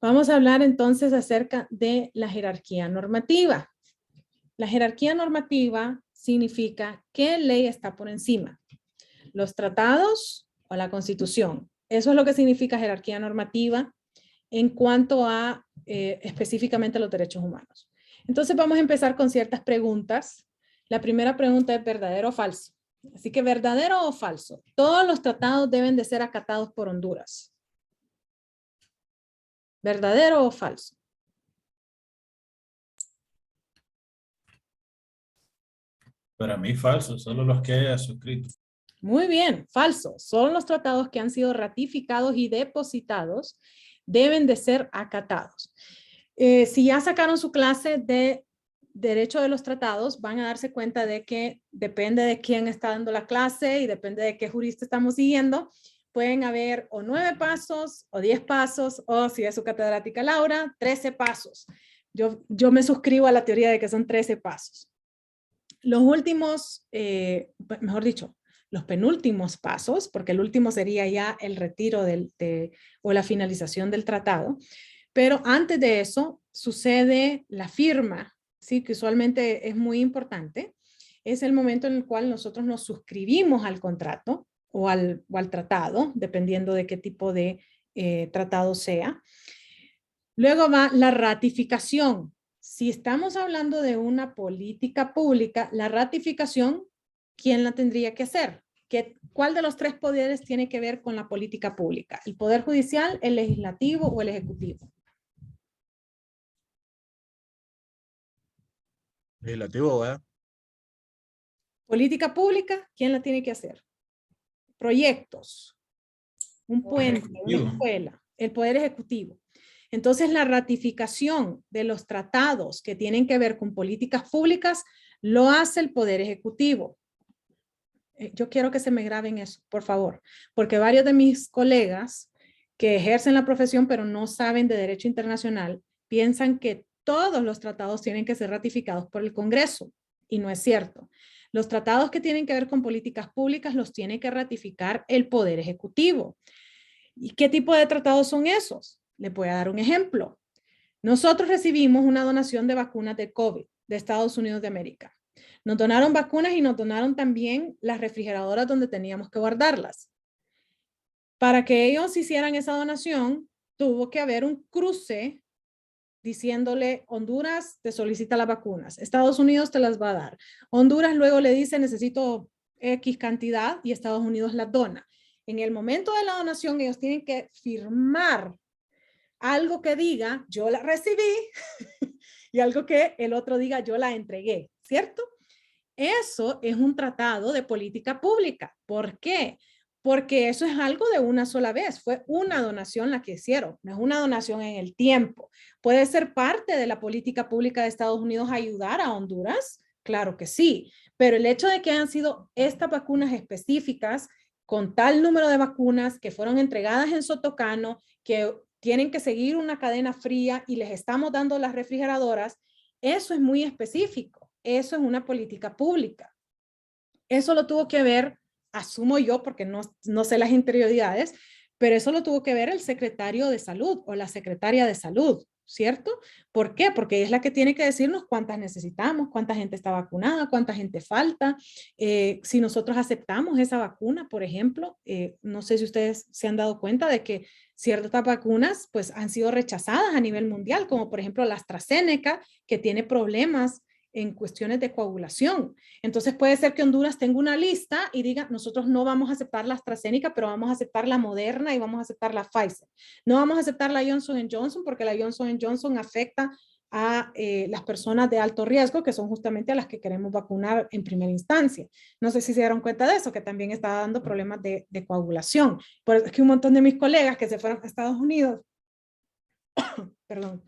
Vamos a hablar entonces acerca de la jerarquía normativa. La jerarquía normativa significa qué ley está por encima, los tratados o la Constitución. Eso es lo que significa jerarquía normativa en cuanto a específicamente los derechos humanos. Entonces vamos a empezar con ciertas preguntas. La primera pregunta es ¿verdadero o falso? Así que ¿verdadero o falso? Todos los tratados deben de ser acatados por Honduras. ¿Verdadero o falso? Para mí falso, solo los que haya suscrito. Muy bien, falso. Son los tratados que han sido ratificados y depositados deben de ser acatados. Si ya sacaron su clase de derecho de los tratados, van a darse cuenta de que depende de quién está dando la clase y depende de qué jurista estamos siguiendo. Pueden haber o 9 pasos o 10 pasos o si es su catedrática Laura, 13 pasos. Yo me suscribo a la teoría de que son 13 pasos. Los últimos, mejor dicho, los penúltimos pasos, porque el último sería ya el retiro o la finalización del tratado, pero antes de eso sucede la firma, ¿sí? Que usualmente es muy importante. Es el momento en el cual nosotros nos suscribimos al contrato o al tratado, dependiendo de qué tipo de tratado sea. Luego va la ratificación. Si estamos hablando de una política pública, la ratificación, ¿quién la tendría que hacer? ¿Cuál de los 3 poderes tiene que ver con la política pública? ¿El Poder Judicial, el Legislativo o el Ejecutivo? Legislativo, ¿verdad? Política pública, ¿quién la tiene que hacer? Proyectos, un puente, una escuela, el Poder Ejecutivo. Entonces, la ratificación de los tratados que tienen que ver con políticas públicas lo hace el Poder Ejecutivo. Yo quiero que se me graben eso, por favor, porque varios de mis colegas que ejercen la profesión pero no saben de derecho internacional piensan que todos los tratados tienen que ser ratificados por el Congreso y no es cierto. Los tratados que tienen que ver con políticas públicas los tiene que ratificar el Poder Ejecutivo. ¿Y qué tipo de tratados son esos? Les voy a dar un ejemplo. Nosotros recibimos una donación de vacunas de COVID de Estados Unidos de América. Nos donaron vacunas y nos donaron también las refrigeradoras donde teníamos que guardarlas. Para que ellos hicieran esa donación, tuvo que haber un cruce diciéndole, Honduras te solicita las vacunas, Estados Unidos te las va a dar. Honduras luego le dice, necesito X cantidad y Estados Unidos las dona. En el momento de la donación, ellos tienen que firmar algo que diga, yo la recibí, y algo que el otro diga, yo la entregué, ¿cierto? Eso es un tratado de política pública. ¿Por qué? Porque eso es algo de una sola vez. Fue una donación la que hicieron, no es una donación en el tiempo. ¿Puede ser parte de la política pública de Estados Unidos ayudar a Honduras? Claro que sí, pero el hecho de que hayan sido estas vacunas específicas con tal número de vacunas que fueron entregadas en Sotocano, que tienen que seguir una cadena fría y les estamos dando las refrigeradoras, eso es muy específico. Eso es una política pública. Eso lo tuvo que ver, asumo yo, porque no sé las interioridades, pero eso lo tuvo que ver el secretario de salud o la secretaria de salud, ¿cierto? ¿Por qué? Porque es la que tiene que decirnos cuántas necesitamos, cuánta gente está vacunada, cuánta gente falta. Si nosotros aceptamos esa vacuna, por ejemplo, no sé si ustedes se han dado cuenta de que ciertas vacunas pues han sido rechazadas a nivel mundial, como por ejemplo la AstraZeneca, que tiene problemas en cuestiones de coagulación. Entonces puede ser que Honduras tenga una lista y diga, nosotros no vamos a aceptar la AstraZeneca, pero vamos a aceptar la Moderna y vamos a aceptar la Pfizer. No vamos a aceptar la Johnson Johnson porque la Johnson Johnson afecta a las personas de alto riesgo, que son justamente a las que queremos vacunar en primera instancia. No sé si se dieron cuenta de eso, que también está dando problemas de coagulación. Por eso es que un montón de mis colegas que se fueron a Estados Unidos, perdón,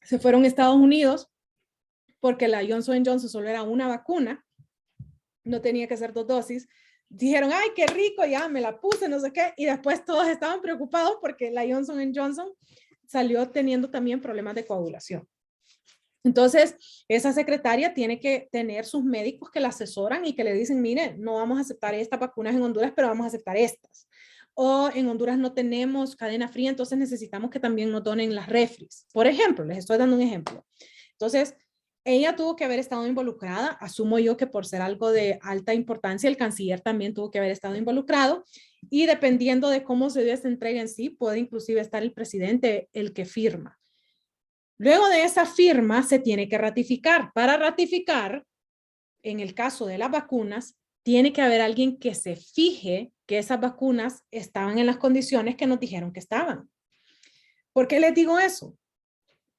se fueron a Estados Unidos porque la Johnson Johnson solo era una vacuna, no tenía que ser 2 dosis, dijeron, ay, qué rico, ya me la puse, no sé qué, y después todos estaban preocupados porque la Johnson Johnson salió teniendo también problemas de coagulación. Entonces, esa secretaria tiene que tener sus médicos que la asesoran y que le dicen, miren, no vamos a aceptar estas vacunas en Honduras, pero vamos a aceptar estas. o en Honduras no tenemos cadena fría, entonces necesitamos que también nos donen las refris. Por ejemplo, les estoy dando un ejemplo. Entonces, ella tuvo que haber estado involucrada, asumo yo que por ser algo de alta importancia, el canciller también tuvo que haber estado involucrado, y dependiendo de cómo se dio esta entrega en sí, puede inclusive estar el presidente el que firma. Luego de esa firma se tiene que ratificar. Para ratificar, en el caso de las vacunas, tiene que haber alguien que se fije que esas vacunas estaban en las condiciones que nos dijeron que estaban. ¿Por qué les digo eso?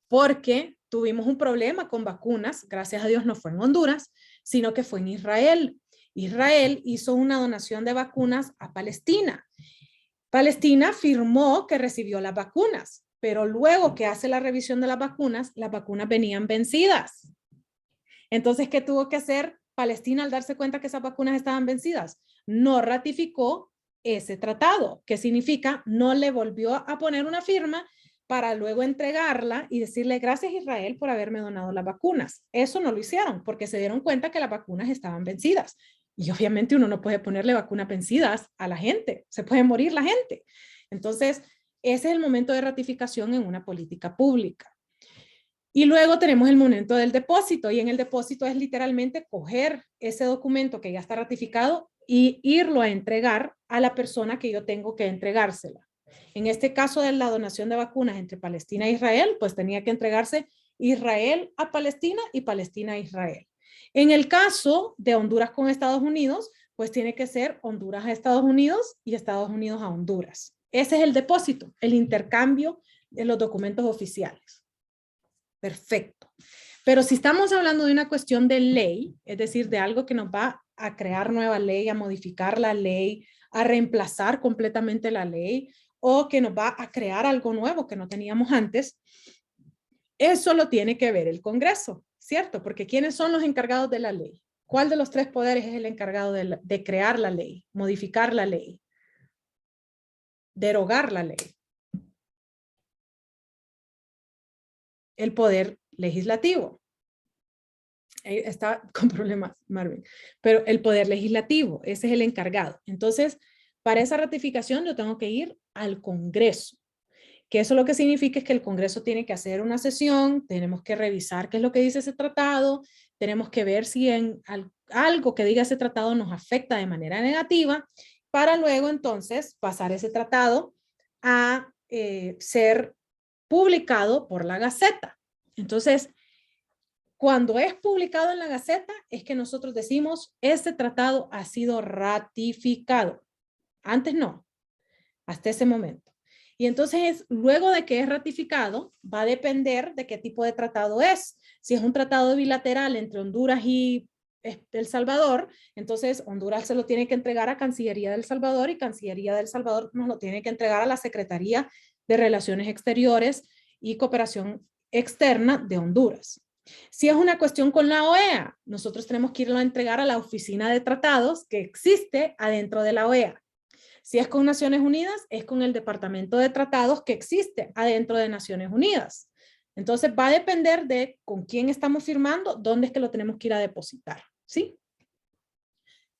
Porque tuvimos un problema con vacunas, gracias a Dios no fue en Honduras, sino que fue en Israel. Israel hizo una donación de vacunas a Palestina. Palestina firmó que recibió las vacunas, pero luego que hace la revisión de las vacunas venían vencidas. Entonces, ¿qué tuvo que hacer Palestina al darse cuenta que esas vacunas estaban vencidas? No ratificó ese tratado, que significa no le volvió a poner una firma para luego entregarla y decirle gracias Israel por haberme donado las vacunas. Eso no lo hicieron porque se dieron cuenta que las vacunas estaban vencidas. Y obviamente uno no puede ponerle vacunas vencidas a la gente, se puede morir la gente. Entonces, ese es el momento de ratificación en una política pública. Y luego tenemos el momento del depósito, y en el depósito es literalmente coger ese documento que ya está ratificado y irlo a entregar a la persona que yo tengo que entregársela. En este caso de la donación de vacunas entre Palestina e Israel, pues tenía que entregarse Israel a Palestina y Palestina a Israel. En el caso de Honduras con Estados Unidos, pues tiene que ser Honduras a Estados Unidos y Estados Unidos a Honduras. Ese es el depósito, el intercambio de los documentos oficiales. Perfecto. Pero si estamos hablando de una cuestión de ley, es decir, de algo que nos va a crear nueva ley, a modificar la ley, a reemplazar completamente la ley, o que nos va a crear algo nuevo que no teníamos antes, eso lo tiene que ver el Congreso, ¿cierto? Porque ¿quiénes son los encargados de la ley? ¿Cuál de los tres poderes es el encargado de crear la ley, modificar la ley, derogar la ley? El poder legislativo. Está con problemas, Marvin. Pero el poder legislativo, ese es el encargado. Entonces, para esa ratificación yo tengo que ir al Congreso. Que eso lo que significa es que el Congreso tiene que hacer una sesión, tenemos que revisar qué es lo que dice ese tratado, tenemos que ver si en algo que diga ese tratado nos afecta de manera negativa, para luego entonces pasar ese tratado a ser publicado por la Gaceta. Entonces, cuando es publicado en la Gaceta, es que nosotros decimos, este tratado ha sido ratificado. Antes no, hasta ese momento. Y entonces, luego de que es ratificado, va a depender de qué tipo de tratado es. Si es un tratado bilateral entre Honduras y El Salvador, entonces Honduras se lo tiene que entregar a Cancillería del Salvador y Cancillería del Salvador nos lo tiene que entregar a la Secretaría de Relaciones Exteriores y Cooperación Externa de Honduras. Si es una cuestión con la OEA, nosotros tenemos que irlo a entregar a la oficina de tratados que existe adentro de la OEA. Si es con Naciones Unidas, es con el Departamento de Tratados que existe adentro de Naciones Unidas. Entonces va a depender de con quién estamos firmando, dónde es que lo tenemos que ir a depositar, ¿sí?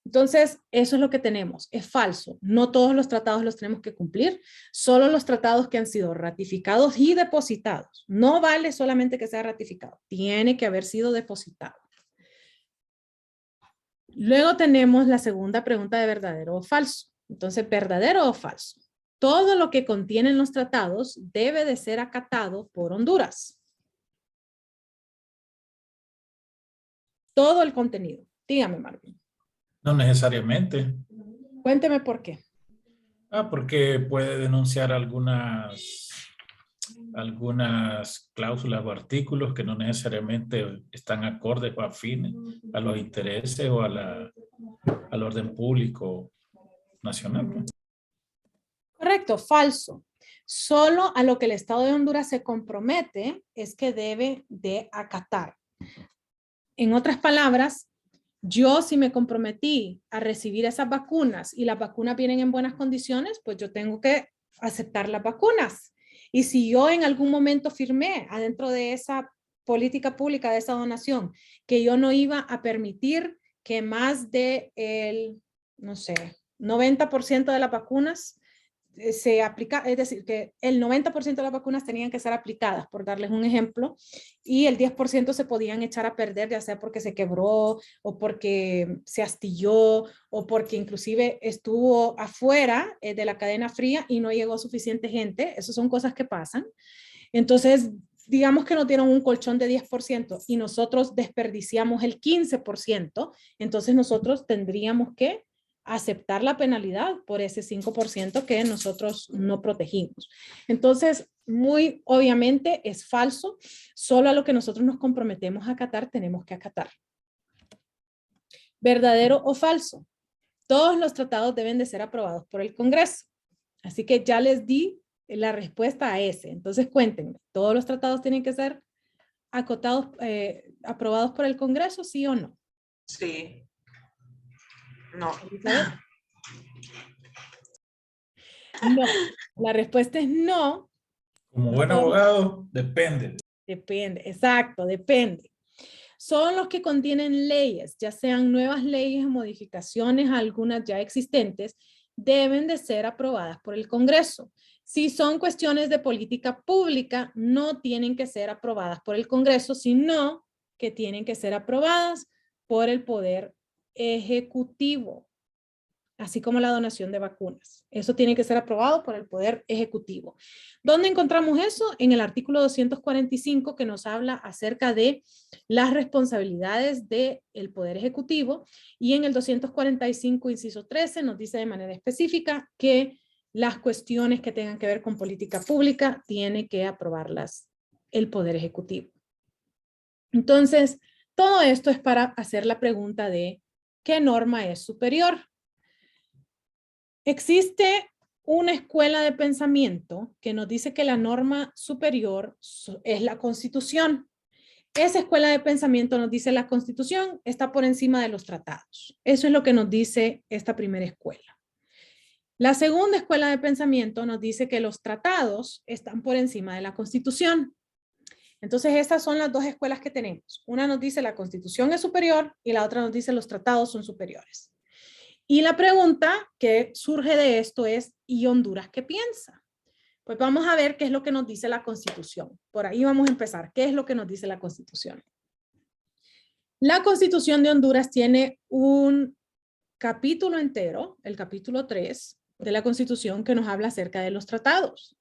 Entonces, eso es lo que tenemos. Es falso. No todos los tratados los tenemos que cumplir, solo los tratados que han sido ratificados y depositados. No vale solamente que sea ratificado, tiene que haber sido depositado. Luego tenemos la segunda pregunta de verdadero o falso. Entonces, ¿verdadero o falso? Todo lo que contienen los tratados debe de ser acatado por Honduras. Todo el contenido. Dígame, Marvin. No necesariamente. Cuénteme por qué. Porque puede denunciar algunas cláusulas o artículos que no necesariamente están acordes o afines a los intereses o al orden público nacional. Correcto, falso. Solo a lo que el Estado de Honduras se compromete es que debe de acatar. En otras palabras, yo si me comprometí a recibir esas vacunas y las vacunas vienen en buenas condiciones, pues yo tengo que aceptar las vacunas. Y si yo en algún momento firmé adentro de esa política pública, de esa donación, que yo no iba a permitir que más de el, no sé, 90% de las vacunas se aplica, es decir, que el 90% de las vacunas tenían que ser aplicadas, por darles un ejemplo, y el 10% se podían echar a perder, ya sea porque se quebró o porque se astilló o porque inclusive estuvo afuera de la cadena fría y no llegó suficiente gente. Esas son cosas que pasan. Entonces, digamos que nos dieron un colchón de 10% y nosotros desperdiciamos el 15%, entonces nosotros tendríamos que aceptar la penalidad por ese 5% que nosotros no protegimos. Entonces, muy obviamente es falso, solo a lo que nosotros nos comprometemos a acatar tenemos que acatar. ¿Verdadero o falso? Todos los tratados deben de ser aprobados por el Congreso. Así que ya les di la respuesta a ese. Entonces cuéntenme, ¿todos los tratados tienen que ser acotados, aprobados por el Congreso, sí o no? Sí. No. No, la respuesta es no. Como buen abogado, depende. Depende, exacto, depende. Son los que contienen leyes, ya sean nuevas leyes o modificaciones a algunas ya existentes, deben de ser aprobadas por el Congreso. Si son cuestiones de política pública, no tienen que ser aprobadas por el Congreso, sino que tienen que ser aprobadas por el Poder Ejecutivo, así como la donación de vacunas. Eso tiene que ser aprobado por el Poder Ejecutivo. ¿Dónde encontramos eso? En el artículo 245, que nos habla acerca de las responsabilidades del Poder Ejecutivo, y en el 245, inciso 13, nos dice de manera específica que las cuestiones que tengan que ver con política pública tiene que aprobarlas el Poder Ejecutivo. Entonces, todo esto es para hacer la pregunta de ¿qué norma es superior? Existe una escuela de pensamiento que nos dice que la norma superior es la Constitución. Esa escuela de pensamiento nos dice la Constitución está por encima de los tratados. Eso es lo que nos dice esta primera escuela. La segunda escuela de pensamiento nos dice que los tratados están por encima de la Constitución. Entonces, estas son las dos escuelas que tenemos. Una nos dice la Constitución es superior y la otra nos dice los tratados son superiores. Y la pregunta que surge de esto es, ¿y Honduras qué piensa? Pues vamos a ver qué es lo que nos dice la Constitución. Por ahí vamos a empezar. ¿Qué es lo que nos dice la Constitución? La Constitución de Honduras tiene un capítulo entero, el capítulo 3 de la Constitución, que nos habla acerca de los tratados.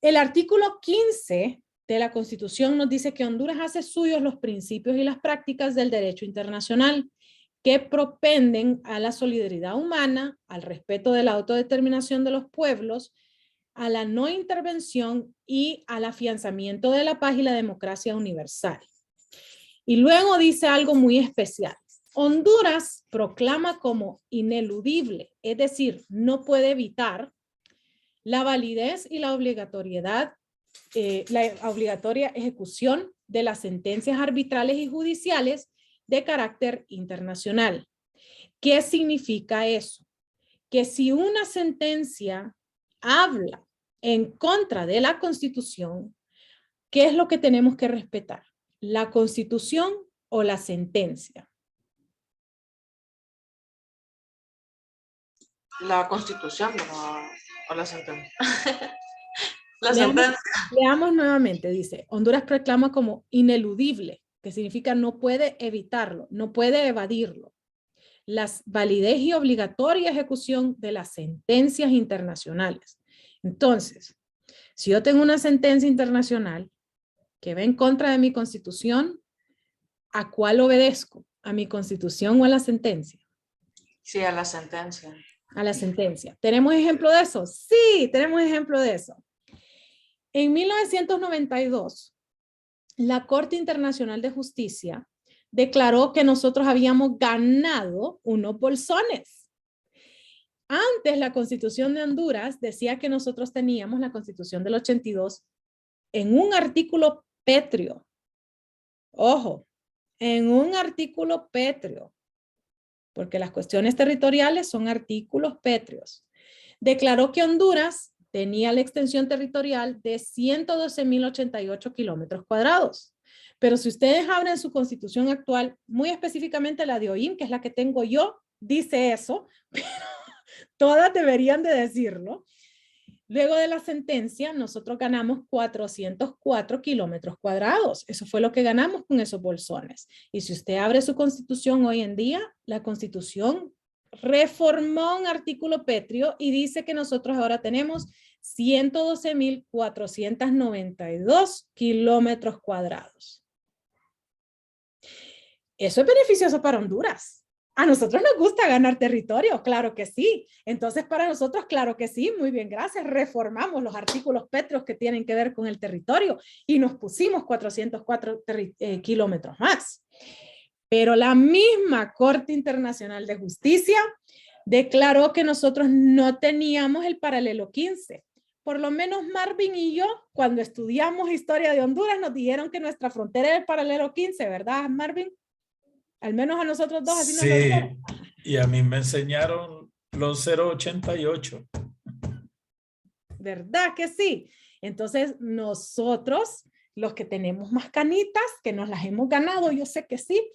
El artículo 15 de la Constitución nos dice que Honduras hace suyos los principios y las prácticas del derecho internacional que propenden a la solidaridad humana, al respeto de la autodeterminación de los pueblos, a la no intervención y al afianzamiento de la paz y la democracia universal. Y luego dice algo muy especial. Honduras proclama como ineludible, es decir, no puede evitar la validez y la obligatoriedad, la obligatoria ejecución de las sentencias arbitrales y judiciales de carácter internacional. ¿Qué significa eso? Que si una sentencia habla en contra de la Constitución, ¿qué es lo que tenemos que respetar? ¿La Constitución o la sentencia? La Constitución o la sentencia. La sentencia. Leamos nuevamente, dice, Honduras proclama como ineludible, que significa no puede evitarlo, no puede evadirlo, la validez y obligatoria ejecución de las sentencias internacionales. Entonces, si yo tengo una sentencia internacional que va en contra de mi Constitución, ¿a cuál obedezco? ¿A mi Constitución o a la sentencia? Sí, a la sentencia. A la sentencia. ¿Tenemos ejemplo de eso? Sí, tenemos ejemplo de eso. En 1992, la Corte Internacional de Justicia declaró que nosotros habíamos ganado unos bolsones. Antes, la Constitución de Honduras decía que nosotros teníamos la Constitución del 82 en un artículo pétreo. Ojo, en un artículo pétreo, porque las cuestiones territoriales son artículos pétreos. Declaró que Honduras tenía la extensión territorial de 112.088 kilómetros cuadrados. Pero si ustedes abren su constitución actual, muy específicamente la de OIM, que es la que tengo yo, dice eso, Todas deberían de decirlo. Luego de la sentencia, nosotros ganamos 404 kilómetros cuadrados. Eso fue lo que ganamos con esos bolsones. Y si usted abre su constitución hoy en día, la constitución reformó un artículo pétreo y dice que nosotros ahora tenemos 112,492 kilómetros cuadrados. Eso es beneficioso para Honduras. A nosotros nos gusta ganar territorio, claro que sí. Entonces, para nosotros, claro que sí, muy bien, gracias. Reformamos los artículos pétreos que tienen que ver con el territorio y nos pusimos 404 kilómetros más. Pero la misma Corte Internacional de Justicia declaró que nosotros no teníamos el paralelo 15. Por lo menos Marvin y yo, cuando estudiamos historia de Honduras, nos dijeron que nuestra frontera era el paralelo 15, ¿verdad, Marvin? Al menos a nosotros dos. Así sí, nos lo dijeron. Y a mí me enseñaron los 0,88. ¿Verdad que sí? Entonces, nosotros, los que tenemos más canitas, que nos las hemos ganado, yo sé que sí,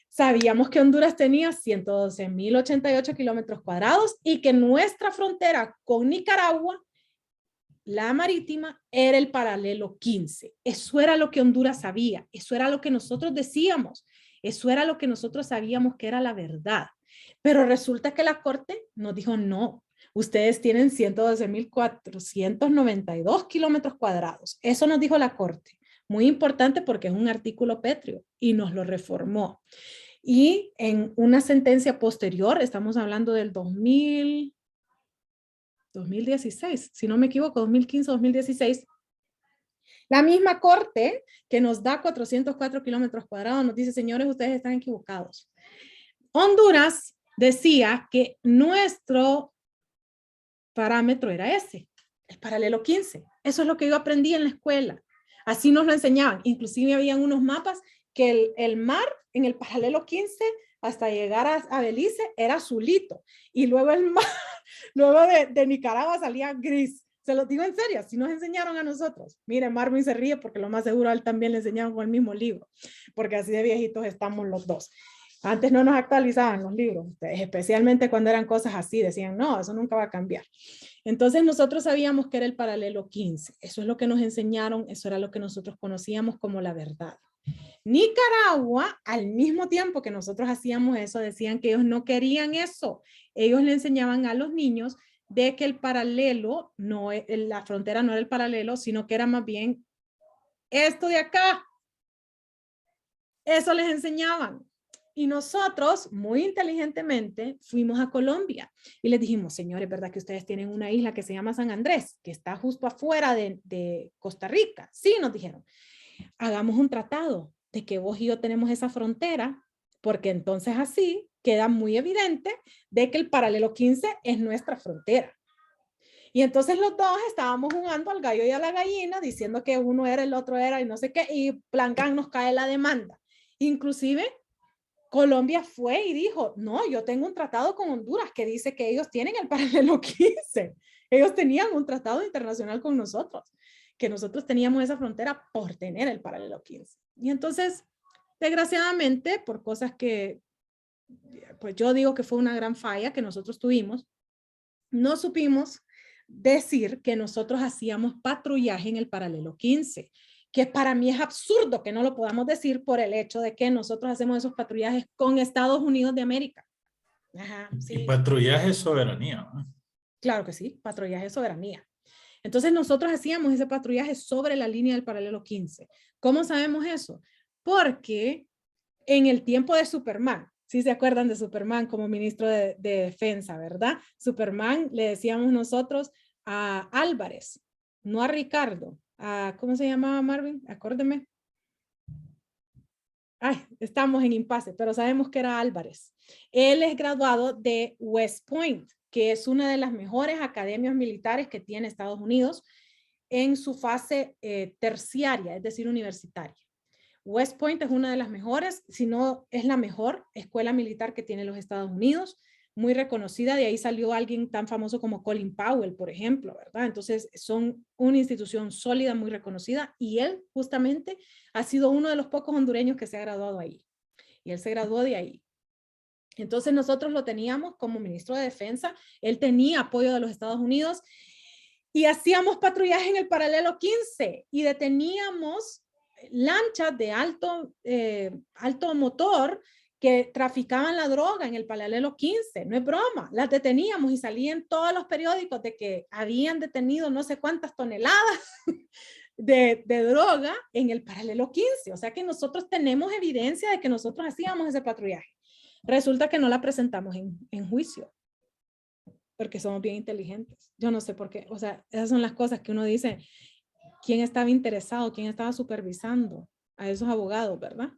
sabíamos que Honduras tenía 112,088 kilómetros cuadrados y que nuestra frontera con Nicaragua, la marítima, era el paralelo 15. Eso era lo que Honduras sabía, eso era lo que nosotros decíamos, eso era lo que nosotros sabíamos que era la verdad. Pero resulta que la Corte nos dijo no. Ustedes tienen 112,492 kilómetros cuadrados. Eso nos dijo la Corte. Muy importante porque es un artículo pétreo y nos lo reformó. Y en una sentencia posterior, estamos hablando del 2016, si no me equivoco, 2015, 2016, la misma Corte que nos da 404 kilómetros cuadrados nos dice, señores, ustedes están equivocados. Honduras decía que nuestro parámetro era ese, el paralelo 15. Eso es lo que yo aprendí en la escuela. Así nos lo enseñaban. Inclusive habían unos mapas que el mar en el paralelo 15 hasta llegar a Belice era azulito. Y luego el mar, luego de Nicaragua salía gris. Se los digo en serio, así nos enseñaron a nosotros. Miren, Marvin se ríe porque lo más seguro a él también le enseñaron con el mismo libro, porque así de viejitos estamos los dos. Antes no nos actualizaban los libros, especialmente cuando eran cosas así, decían, no, eso nunca va a cambiar. Entonces nosotros sabíamos que era el paralelo 15, eso es lo que nos enseñaron, eso era lo que nosotros conocíamos como la verdad. Nicaragua, al mismo tiempo que nosotros hacíamos eso, decían que ellos no querían eso. Ellos le enseñaban a los niños de que el paralelo, no, la frontera no era el paralelo, sino que era más bien esto de acá. Eso les enseñaban. Y nosotros, muy inteligentemente, fuimos a Colombia y les dijimos, señores, ¿verdad que ustedes tienen una isla que se llama San Andrés, que está justo afuera de Costa Rica? Sí, nos dijeron. Hagamos un tratado de que vos y yo tenemos esa frontera, porque entonces así queda muy evidente de que el paralelo 15 es nuestra frontera. Y entonces los dos estábamos jugando al gallo y a la gallina, diciendo que uno era, el otro era y no sé qué, y Plancán nos cae la demanda. Inclusive Colombia fue y dijo, no, yo tengo un tratado con Honduras que dice que ellos tienen el paralelo 15. Ellos tenían un tratado internacional con nosotros, que nosotros teníamos esa frontera por tener el paralelo 15. Y entonces, desgraciadamente, por cosas que, pues yo digo que fue una gran falla que nosotros tuvimos, no supimos decir que nosotros hacíamos patrullaje en el paralelo 15, que para mí es absurdo que no lo podamos decir por el hecho de que nosotros hacemos esos patrullajes con Estados Unidos de América. Ajá, sí. Y patrullaje es soberanía, ¿no? Claro que sí, patrullaje es soberanía. Entonces nosotros hacíamos ese patrullaje sobre la línea del paralelo 15. ¿Cómo sabemos eso? Porque en el tiempo de Superman, ¿sí se acuerdan de Superman como ministro de defensa, verdad? Superman le decíamos nosotros a Álvarez, no a Ricardo. ¿Cómo se llamaba Marvin? Acuérdeme. Ay, estamos en impasse, pero sabemos que era Álvarez. Él es graduado de West Point, que es una de las mejores academias militares que tiene Estados Unidos en su fase terciaria, es decir, universitaria. West Point es una de las mejores, si no es la mejor escuela militar que tiene los Estados Unidos, muy reconocida. De ahí salió alguien tan famoso como Colin Powell, por ejemplo, ¿verdad? Entonces son una institución sólida, muy reconocida, y él justamente ha sido uno de los pocos hondureños que se ha graduado ahí. Y él se graduó de ahí. Entonces nosotros lo teníamos como ministro de Defensa, él tenía apoyo de los Estados Unidos y hacíamos patrullaje en el paralelo 15 y deteníamos lanchas de alto motor que traficaban la droga en el paralelo 15, no es broma, las deteníamos y salían todos los periódicos de que habían detenido no sé cuántas toneladas de droga en el paralelo 15, o sea que nosotros tenemos evidencia de que nosotros hacíamos ese patrullaje. Resulta que no la presentamos en juicio, porque somos bien inteligentes. Yo no sé por qué, o sea, esas son las cosas que uno dice, ¿quién estaba interesado? ¿Quién estaba supervisando a esos abogados, verdad?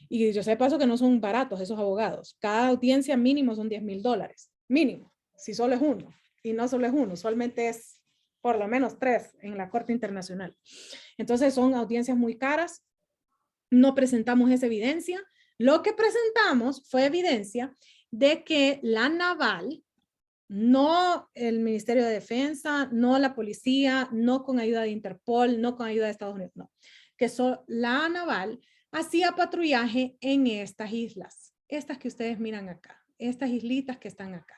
Y yo sé paso que no son baratos esos abogados. Cada audiencia mínimo son $10,000, mínimo, si solo es uno. Y no solo es uno, usualmente es por lo menos 3 en la Corte Internacional. Entonces son audiencias muy caras, no presentamos esa evidencia. Lo que presentamos fue evidencia de que la naval, no el Ministerio de Defensa, no la policía, no con ayuda de Interpol, no con ayuda de Estados Unidos, no. Que la naval hacía patrullaje en estas islas, estas que ustedes miran acá, estas islitas que están acá.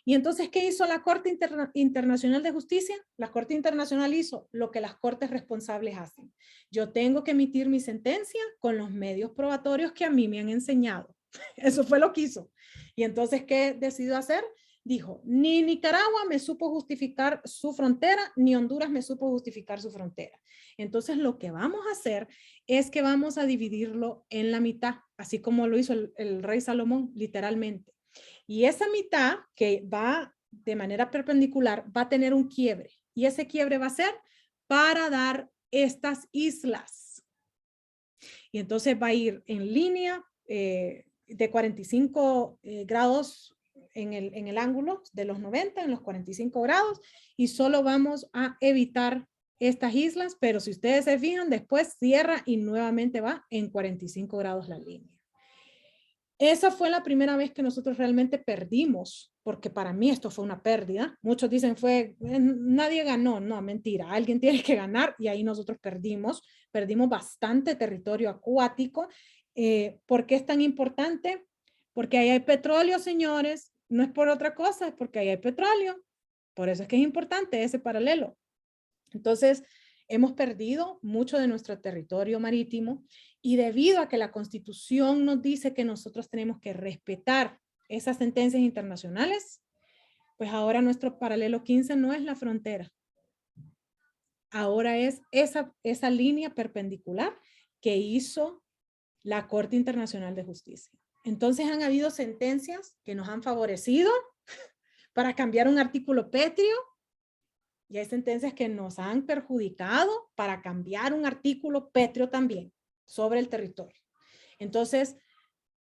Y entonces, ¿qué hizo la Corte Internacional de Justicia? La Corte Internacional hizo lo que las cortes responsables hacen. Yo tengo que emitir mi sentencia con los medios probatorios que a mí me han enseñado. Eso fue lo que hizo. Y entonces, ¿qué decidió hacer? Dijo, ni Nicaragua me supo justificar su frontera, ni Honduras me supo justificar su frontera. Entonces, lo que vamos a hacer es que vamos a dividirlo en la mitad, así como lo hizo el rey Salomón, literalmente. Y esa mitad que va de manera perpendicular va a tener un quiebre. Y ese quiebre va a ser para dar estas islas. Y entonces va a ir en línea de 45 grados en el ángulo de los 90, en los 45 grados. Y solo vamos a evitar estas islas. Pero si ustedes se fijan, después cierra y nuevamente va en 45 grados la línea. Esa fue la primera vez que nosotros realmente perdimos, porque para mí esto fue una pérdida. Muchos dicen nadie ganó. No, mentira, alguien tiene que ganar y ahí nosotros perdimos bastante territorio acuático. ¿Por qué es tan importante? Porque ahí hay petróleo, señores. No es por otra cosa, es porque ahí hay petróleo. Por eso es que es importante ese paralelo. Entonces, hemos perdido mucho de nuestro territorio marítimo y debido a que la Constitución nos dice que nosotros tenemos que respetar esas sentencias internacionales, pues ahora nuestro paralelo 15 no es la frontera. Ahora es esa línea perpendicular que hizo la Corte Internacional de Justicia. Entonces han habido sentencias que nos han favorecido para cambiar un artículo pétreo y hay sentencias que nos han perjudicado para cambiar un artículo pétreo también sobre el territorio. Entonces,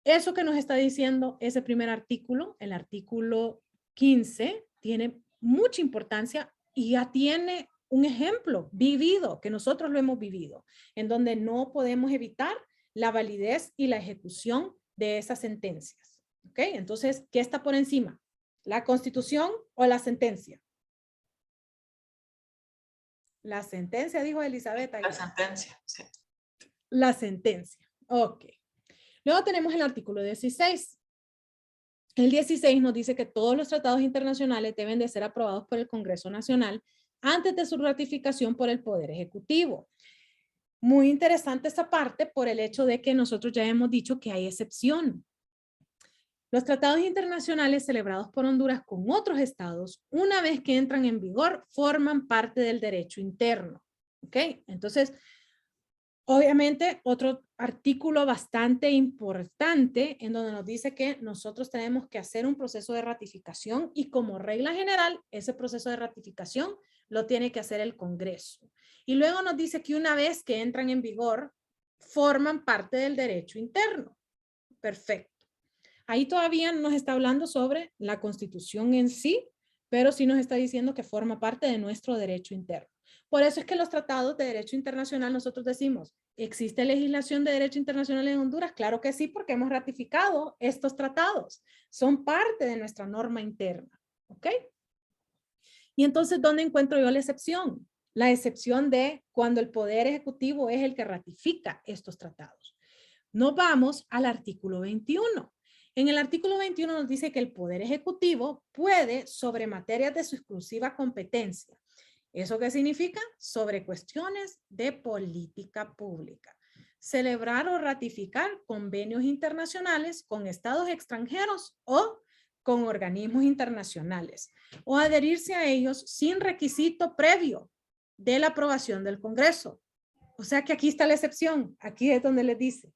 eso que nos está diciendo ese primer artículo, el artículo 15, tiene mucha importancia y ya tiene un ejemplo vivido, que nosotros lo hemos vivido, en donde no podemos evitar la validez y la ejecución de esas sentencias. ¿Ok? Entonces, ¿qué está por encima? ¿La Constitución o la sentencia? La sentencia, dijo Elizabeth. La sentencia, sí. La sentencia, ok. Luego tenemos el artículo 16. El 16 nos dice que todos los tratados internacionales deben de ser aprobados por el Congreso Nacional antes de su ratificación por el Poder Ejecutivo. Muy interesante esta parte por el hecho de que nosotros ya hemos dicho que hay excepción. Los tratados internacionales celebrados por Honduras con otros estados, una vez que entran en vigor, forman parte del derecho interno. ¿Ok? Entonces, obviamente, otro artículo bastante importante en donde nos dice que nosotros tenemos que hacer un proceso de ratificación y como regla general, ese proceso de ratificación lo tiene que hacer el Congreso. Y luego nos dice que una vez que entran en vigor, forman parte del derecho interno. Perfecto. Ahí todavía no nos está hablando sobre la Constitución en sí, pero sí nos está diciendo que forma parte de nuestro derecho interno. Por eso es que los tratados de derecho internacional nosotros decimos, ¿existe legislación de derecho internacional en Honduras? Claro que sí, porque hemos ratificado estos tratados. Son parte de nuestra norma interna. ¿Ok? Y entonces, ¿dónde encuentro yo la excepción? La excepción de cuando el Poder Ejecutivo es el que ratifica estos tratados. Nos vamos al artículo 21. En el artículo 21 nos dice que el Poder Ejecutivo puede, sobre materias de su exclusiva competencia. ¿Eso qué significa? Sobre cuestiones de política pública. Celebrar o ratificar convenios internacionales con estados extranjeros o con organismos internacionales, o adherirse a ellos sin requisito previo de la aprobación del Congreso. O sea que aquí está la excepción, aquí es donde les dice.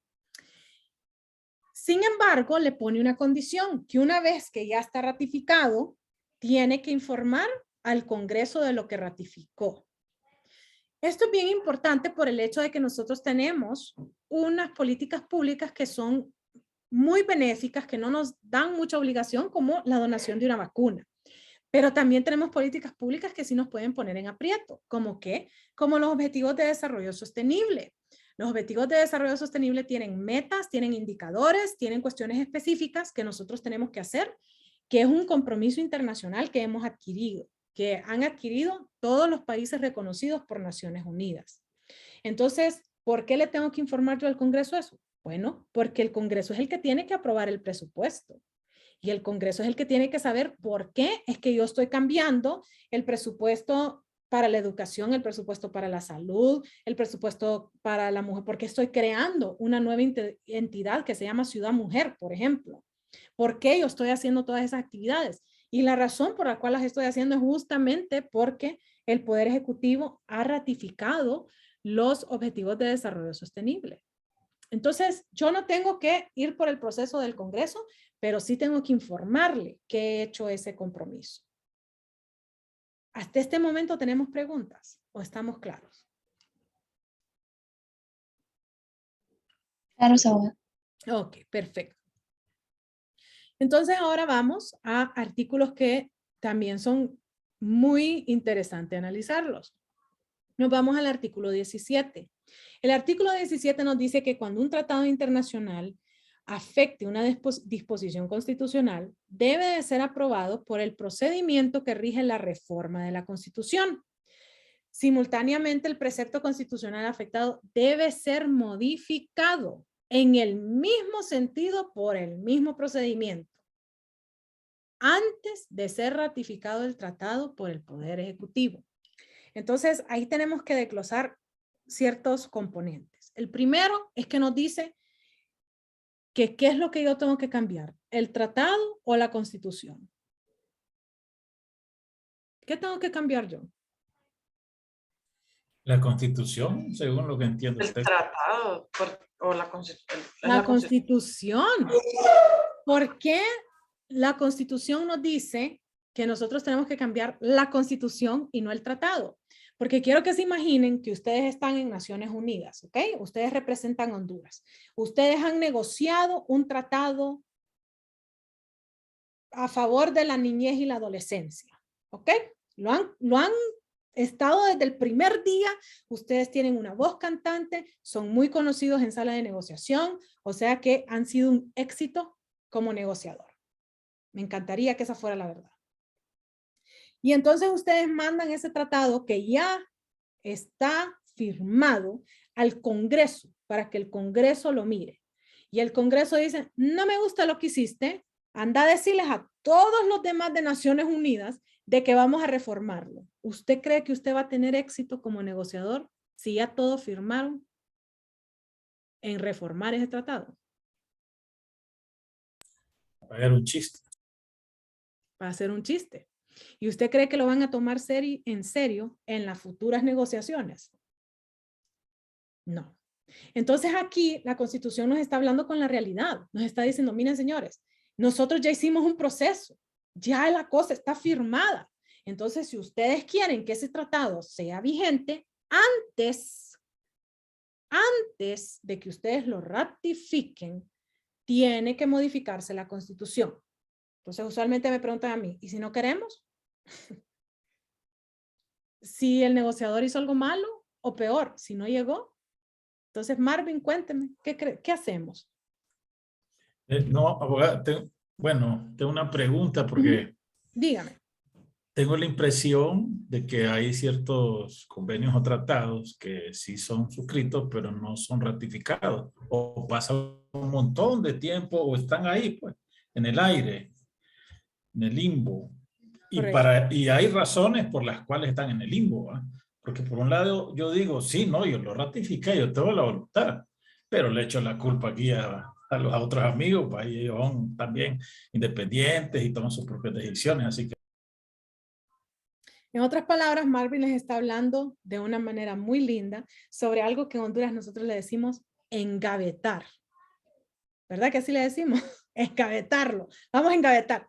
Sin embargo, le pone una condición, que una vez que ya está ratificado, tiene que informar al Congreso de lo que ratificó. Esto es bien importante por el hecho de que nosotros tenemos unas políticas públicas que son muy benéficas, que no nos dan mucha obligación, como la donación de una vacuna. Pero también tenemos políticas públicas que sí nos pueden poner en aprieto. ¿Cómo qué? Como los objetivos de desarrollo sostenible. Los objetivos de desarrollo sostenible tienen metas, tienen indicadores, tienen cuestiones específicas que nosotros tenemos que hacer, que es un compromiso internacional que hemos adquirido, que han adquirido todos los países reconocidos por Naciones Unidas. Entonces, ¿por qué le tengo que informar yo al Congreso eso? Bueno, porque el Congreso es el que tiene que aprobar el presupuesto. Y el Congreso es el que tiene que saber por qué es que yo estoy cambiando el presupuesto para la educación, el presupuesto para la salud, el presupuesto para la mujer, porque estoy creando una nueva entidad que se llama Ciudad Mujer, por ejemplo. ¿Por qué yo estoy haciendo todas esas actividades? Y la razón por la cual las estoy haciendo es justamente porque el Poder Ejecutivo ha ratificado los Objetivos de Desarrollo Sostenible. Entonces, yo no tengo que ir por el proceso del Congreso, pero sí tengo que informarle que he hecho ese compromiso. ¿Hasta este momento tenemos preguntas o estamos claros? Claro, Saúl. Ok, perfecto. Entonces ahora vamos a artículos que también son muy interesantes analizarlos. Nos vamos al artículo 17. El artículo 17 nos dice que cuando un tratado internacional afecte una disposición constitucional, debe de ser aprobado por el procedimiento que rige la reforma de la Constitución. Simultáneamente, el precepto constitucional afectado debe ser modificado en el mismo sentido por el mismo procedimiento, antes de ser ratificado el tratado por el Poder Ejecutivo. Entonces, ahí tenemos que desglosar ciertos componentes. El primero es que nos dice que qué es lo que yo tengo que cambiar, el tratado o la Constitución. ¿Qué tengo que cambiar yo? La Constitución, según lo que entiendo El usted. tratado o la Constitución. La Constitución. ¿Por qué la Constitución nos dice que nosotros tenemos que cambiar la Constitución y no el tratado? Porque quiero que se imaginen que ustedes están en Naciones Unidas, ¿ok? Ustedes representan Honduras. Ustedes han negociado un tratado a favor de la niñez y la adolescencia, ¿ok? Lo han estado desde el primer día. Ustedes tienen una voz cantante, son muy conocidos en sala de negociación, o sea que han sido un éxito como negociador. Me encantaría que esa fuera la verdad. Y entonces ustedes mandan ese tratado que ya está firmado al Congreso para que el Congreso lo mire. Y el Congreso dice, no me gusta lo que hiciste, anda a decirles a todos los demás de Naciones Unidas de que vamos a reformarlo. ¿Usted cree que usted va a tener éxito como negociador si ya todos firmaron en reformar ese tratado? Va a haber un chiste. Va a ser un chiste. ¿Y usted cree que lo van a tomar en serio en las futuras negociaciones? No. Entonces aquí la Constitución nos está hablando con la realidad. Nos está diciendo, miren señores, nosotros ya hicimos un proceso. Ya la cosa está firmada. Entonces, si ustedes quieren que ese tratado sea vigente, antes de que ustedes lo ratifiquen, tiene que modificarse la Constitución. Entonces, usualmente me preguntan a mí, ¿y si no queremos? Si el negociador hizo algo malo o peor, si no llegó. Entonces, Marvin, cuénteme, ¿qué hacemos? No, abogada, tengo una pregunta porque Dígame. tengo la impresión de que hay ciertos convenios o tratados que sí son suscritos, pero no son ratificados. O pasa un montón de tiempo o están ahí, pues. en el aire, en el limbo. Correcto. Y hay razones por las cuales están en el limbo, ¿va? Porque por un lado yo digo, sí, no, yo lo ratifiqué, yo tengo la voluntad, pero le echo la culpa aquí a los otros amigos, pues ellos son también independientes y toman sus propias decisiones, así que. En otras palabras, Marvin les está hablando de una manera muy linda sobre algo que en Honduras nosotros le decimos engavetar. ¿Verdad que así le decimos? Engavetarlo. Vamos a engavetar.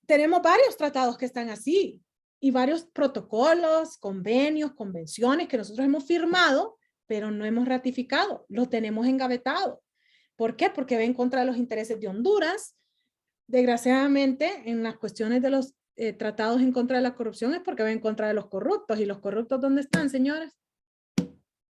Tenemos varios tratados que están así y varios protocolos, convenios, convenciones que nosotros hemos firmado, pero no hemos ratificado. Lo tenemos engavetado. ¿Por qué? Porque va en contra de los intereses de Honduras. Desgraciadamente, en las cuestiones de los tratados en contra de la corrupción es porque va en contra de los corruptos. ¿Y los corruptos dónde están, señores?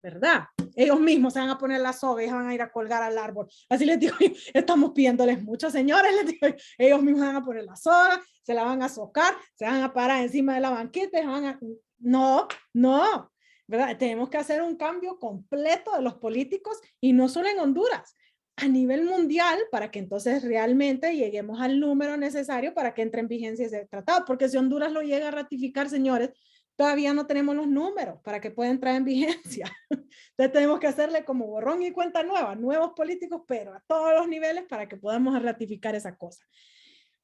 ¿Verdad? Ellos mismos se van a poner las sogas y van a ir a colgar al árbol. Así les digo, estamos pidiéndoles mucho, señores, les digo, ellos mismos van a poner la soga, se la van a socar, se van a parar encima de la banqueta, van a... No, no, ¿verdad? Tenemos que hacer un cambio completo de los políticos y no solo en Honduras, a nivel mundial, para que entonces realmente lleguemos al número necesario para que entre en vigencia ese tratado, porque si Honduras lo llega a ratificar, señores, todavía no tenemos los números para que pueda entrar en vigencia. Entonces tenemos que hacerle como borrón y cuenta nueva, nuevos políticos, pero a todos los niveles para que podamos ratificar esa cosa.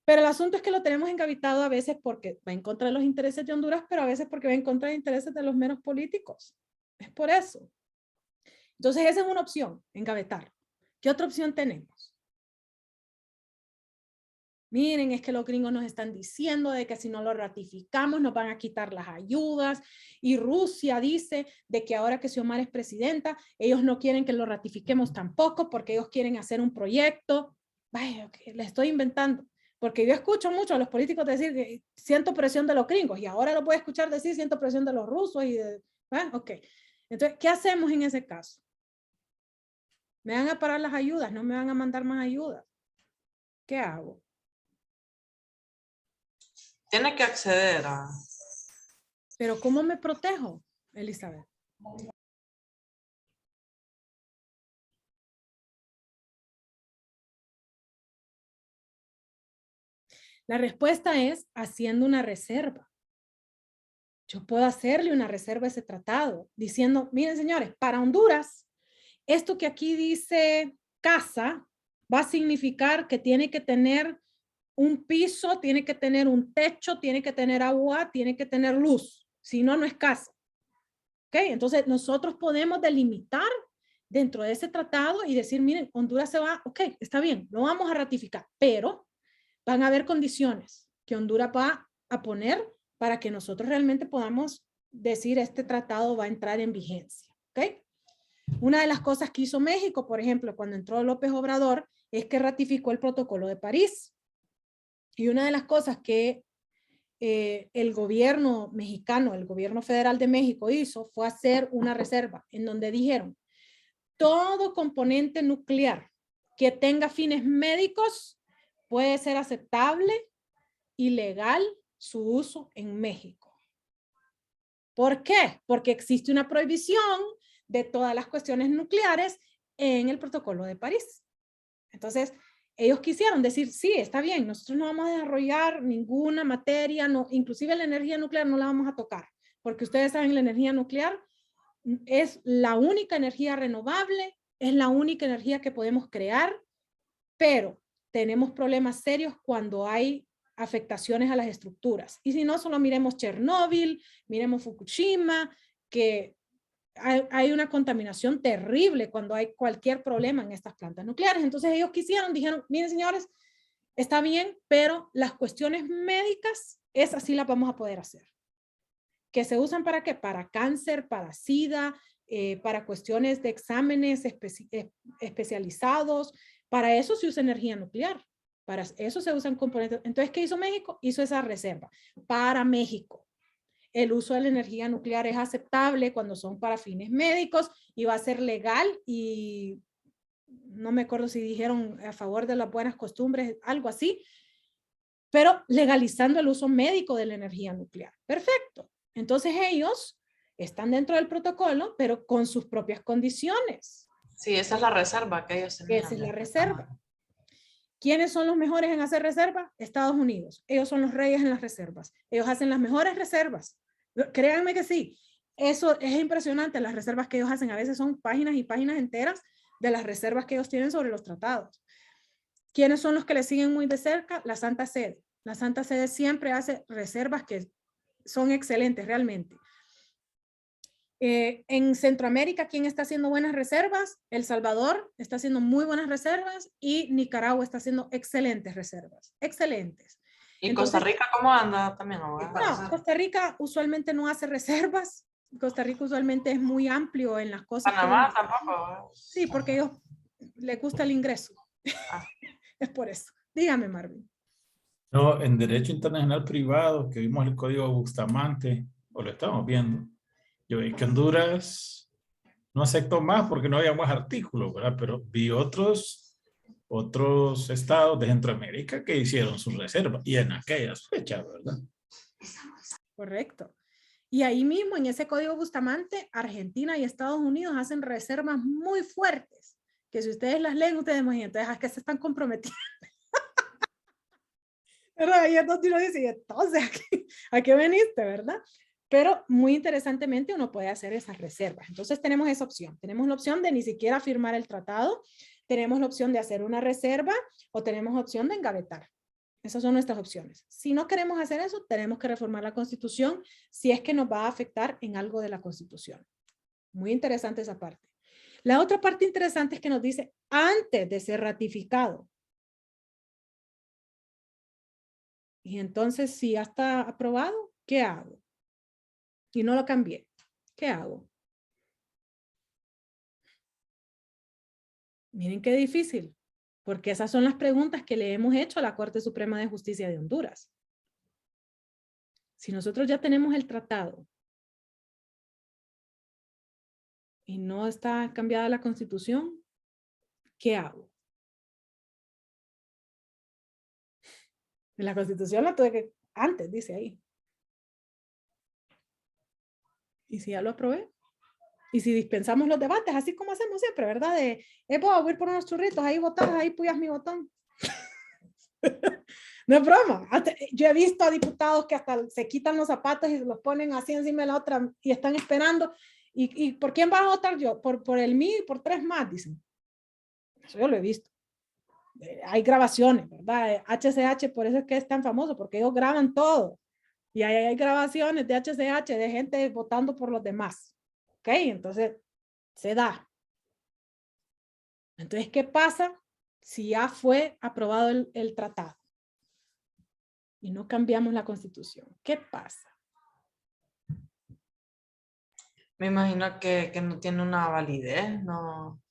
Pero el asunto es que lo tenemos engavitado a veces porque va en contra de los intereses de Honduras, pero a veces porque va en contra de intereses de los meros políticos. Es por eso. Entonces esa es una opción, engavetar. ¿Qué otra opción tenemos? Miren, es que los gringos nos están diciendo de que si no lo ratificamos nos van a quitar las ayudas y Rusia dice de que ahora que Xiomara es presidenta, ellos no quieren que lo ratifiquemos tampoco porque ellos quieren hacer un proyecto. Vaya, le estoy inventando, porque yo escucho mucho a los políticos decir que siento presión de los gringos y ahora lo voy a escuchar decir siento presión de los rusos y de, ok. Entonces, ¿qué hacemos en ese caso? ¿Me van a parar las ayudas? ¿No me van a mandar más ayudas? ¿Qué hago? Tiene que acceder a... Pero ¿cómo me protejo, Elizabeth? La respuesta es haciendo una reserva. Yo puedo hacerle una reserva a ese tratado diciendo, miren señores, para Honduras, esto que aquí dice casa va a significar que tiene que tener un piso, tiene que tener un techo, tiene que tener agua, tiene que tener luz. Si no, no es casa. ¿Ok? Entonces nosotros podemos delimitar dentro de ese tratado y decir, miren, Honduras se va, ok, está bien, lo vamos a ratificar, pero van a haber condiciones que Honduras va a poner para que nosotros realmente podamos decir este tratado va a entrar en vigencia. ¿Ok? Una de las cosas que hizo México, por ejemplo, cuando entró López Obrador, es que ratificó el Protocolo de París. Y una de las cosas que el gobierno mexicano, el gobierno federal de México hizo fue hacer una reserva en donde dijeron, todo componente nuclear que tenga fines médicos puede ser aceptable y legal su uso en México. ¿Por qué? Porque existe una prohibición de todas las cuestiones nucleares en el Protocolo de París. Entonces, ellos quisieron decir, sí, está bien, nosotros no vamos a desarrollar ninguna materia, no, inclusive la energía nuclear no la vamos a tocar, porque ustedes saben, la energía nuclear es la única energía renovable, es la única energía que podemos crear, pero tenemos problemas serios cuando hay afectaciones a las estructuras. Y si no, solo miremos Chernóbil, miremos Fukushima, que hay una contaminación terrible cuando hay cualquier problema en estas plantas nucleares. Entonces ellos dijeron, miren señores, está bien, pero las cuestiones médicas, esas sí las vamos a poder hacer. ¿Que se usan para qué? Para cáncer, para SIDA, para cuestiones de exámenes especializados. Para eso se usa energía nuclear. Para eso se usan componentes. Entonces, ¿qué hizo México? Hizo esa reserva para México. El uso de la energía nuclear es aceptable cuando son para fines médicos y va a ser legal y no me acuerdo si dijeron a favor de las buenas costumbres, algo así, pero legalizando el uso médico de la energía nuclear. Perfecto. Entonces ellos están dentro del protocolo, pero con sus propias condiciones. Sí, esa es la reserva que ellos tenían. Esa es la reserva. ¿Quiénes son los mejores en hacer reservas? Estados Unidos. Ellos son los reyes en las reservas. Ellos hacen las mejores reservas. Créanme que sí. Eso es impresionante. Las reservas que ellos hacen a veces son páginas y páginas enteras de las reservas que ellos tienen sobre los tratados. ¿Quiénes son los que le siguen muy de cerca? La Santa Sede. La Santa Sede siempre hace reservas que son excelentes realmente. En Centroamérica, ¿quién está haciendo buenas reservas? El Salvador está haciendo muy buenas reservas y Nicaragua está haciendo excelentes reservas. Excelentes. ¿Y Entonces, Costa Rica cómo anda también? ¿No? No, Costa Rica usualmente no hace reservas. Costa Rica usualmente es muy amplio en las cosas. Panamá tampoco. Sí, porque a ellos les gusta el ingreso. Ah. Es por eso. Dígame, Marvin. No, en Derecho Internacional Privado, que vimos el Código Bustamante, o lo estamos viendo, yo vi que Honduras no aceptó más porque no había más artículos, ¿verdad? Pero vi otros estados de Centroamérica que hicieron sus reservas y en aquellas fechas, ¿verdad? Correcto. Y ahí mismo, en ese Código Bustamante, Argentina y Estados Unidos hacen reservas muy fuertes, que si ustedes las leen, ustedes imaginan, entonces, ¿a qué se están comprometiendo? ¿Verdad? Y entonces uno dice, entonces, ¿a qué veniste, verdad? Pero muy interesantemente uno puede hacer esas reservas. Entonces tenemos esa opción. Tenemos la opción de ni siquiera firmar el tratado, tenemos la opción de hacer una reserva o tenemos la opción de engavetar. Esas son nuestras opciones. Si no queremos hacer eso, tenemos que reformar la Constitución si es que nos va a afectar en algo de la Constitución. Muy interesante esa parte. La otra parte interesante es que nos dice antes de ser ratificado. Y entonces, si ya está aprobado, ¿qué hago? Y no lo cambié. ¿Qué hago? Miren qué difícil, porque esas son las preguntas que le hemos hecho a la Corte Suprema de Justicia de Honduras. Si nosotros ya tenemos el tratado y no está cambiada la Constitución, ¿qué hago? La Constitución la tuve que antes, dice ahí. ¿Y si ya lo aprobé? Y si dispensamos los debates, así como hacemos siempre, ¿verdad? Voy a ir por unos churritos, ahí botas, ahí puyas mi botón. No es broma. Yo he visto a diputados que hasta se quitan los zapatos y se los ponen así encima de la otra y están esperando. ¿Y por quién va a votar yo? Por el mío y por 3 más, dicen. Eso yo lo he visto. Hay grabaciones, ¿verdad? HCH, por eso es que es tan famoso, porque ellos graban todo. Y hay grabaciones de HCH de gente votando por los demás. ¿Ok? Entonces, se da. Entonces, ¿qué pasa si ya fue aprobado el tratado? Y no cambiamos la Constitución. ¿Qué pasa? Me imagino que no tiene una validez, no.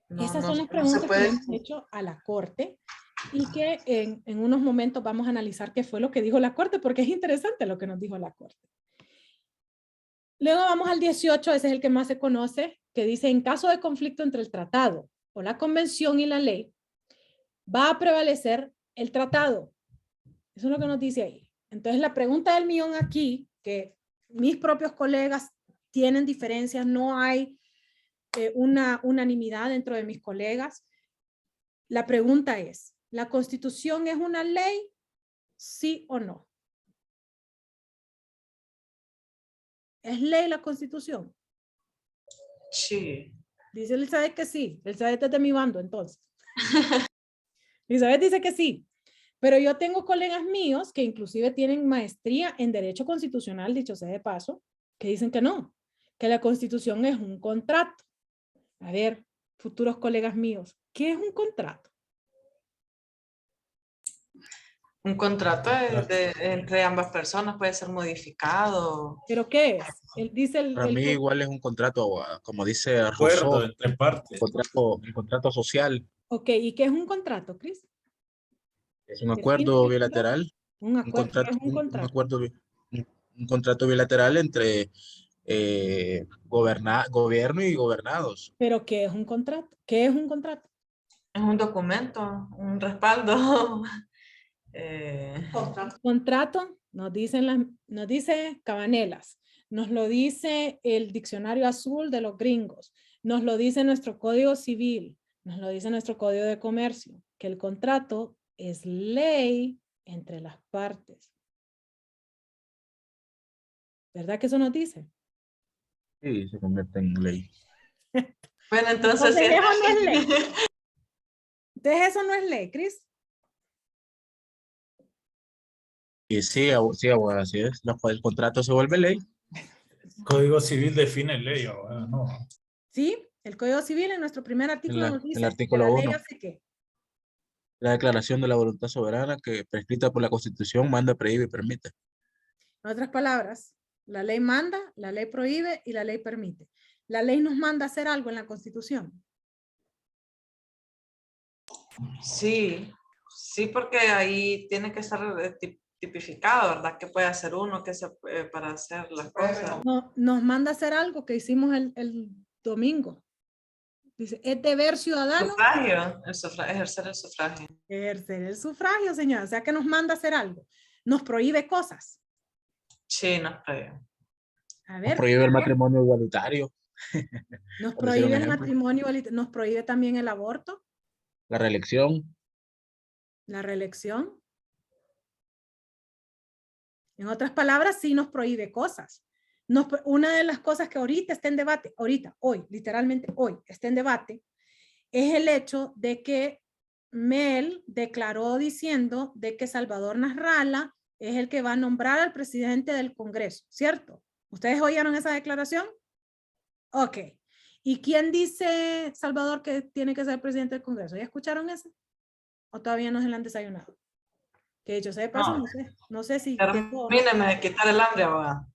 Esas son las preguntas que le hemos hecho a la Corte y que en unos momentos vamos a analizar qué fue lo que dijo la Corte, porque es interesante lo que nos dijo la Corte. Luego vamos al 18, ese es el que más se conoce, que dice, en caso de conflicto entre el tratado o la convención y la ley, va a prevalecer el tratado. Eso es lo que nos dice ahí. Entonces la pregunta del millón aquí, que mis propios colegas tienen diferencias, no hay una unanimidad dentro de mis colegas. La pregunta es, ¿la Constitución es una ley? ¿Sí o no? ¿Es ley la Constitución? Sí. Dice Elizabeth que sí. Elizabeth es de mi bando, entonces. Elizabeth dice que sí. Pero yo tengo colegas míos que inclusive tienen maestría en Derecho Constitucional, dicho sea de paso, que dicen que no, que la Constitución es un contrato. A ver, futuros colegas míos, ¿qué es un contrato? Un contrato entre ambas personas puede ser modificado. ¿Pero qué es? Él dice Para mí igual es un contrato, como dice Acuerdo Rousseau, entre partes. un contrato social. Ok, ¿y qué es un contrato, Cris? Es un acuerdo bilateral. Un acuerdo, ¿qué es un Un contrato? acuerdo, un contrato bilateral entre gobierno y gobernados. ¿Pero qué es un contrato? ¿Qué es un contrato? Es un documento, un respaldo. Contrato, nos dice Cabanelas, nos lo dice el diccionario azul de los gringos, nos lo dice nuestro Código Civil, Nos lo dice nuestro Código de Comercio, que el contrato es ley entre las partes. ¿Verdad que eso nos dice? Sí, se convierte en ley. Bueno, entonces sí Entonces, es eso no es ley. ley. Entonces eso no es ley, Cris. Y sí, sí, abogada, así es. El contrato se vuelve ley. Código Civil define ley, abogada, no. Sí, el Código Civil en nuestro primer artículo nos El dice que artículo la ley 1, hace qué. la declaración de la voluntad soberana que prescrita por la Constitución manda, prohíbe y permite. En otras palabras, la ley manda, la ley prohíbe y la ley permite. La ley nos manda a hacer algo en la Constitución. Sí, sí, porque ahí tiene que estar tipificado, ¿verdad? ¿Qué puede hacer uno para hacer las cosas? No, nos manda a hacer algo que hicimos el domingo. Dice, es deber ciudadano Sufragio, ejercer el sufragio. ejercer el sufragio, señora. O sea que nos manda a hacer algo. Nos prohíbe cosas. Sí, no está bien. A Nos ver, prohíbe el matrimonio igualitario, nos por decir un prohíbe el ejemplo. matrimonio, nos prohíbe también el aborto, La reelección. la reelección. En otras palabras, sí nos prohíbe cosas. Una de las cosas que ahorita está en debate, hoy, literalmente hoy, está en debate, es el hecho de que Mel declaró diciendo de que Salvador Nasralla es el que va a nombrar al presidente del Congreso, ¿cierto? ¿Ustedes oyeron esa declaración? Ok. ¿Y quién dice, Salvador, que tiene que ser presidente del Congreso? ¿Ya escucharon eso? ¿O todavía no se la han desayunado? Que yo sé de paso, no sé si quedó o no. Termíneme de quitar el hambre, abogada.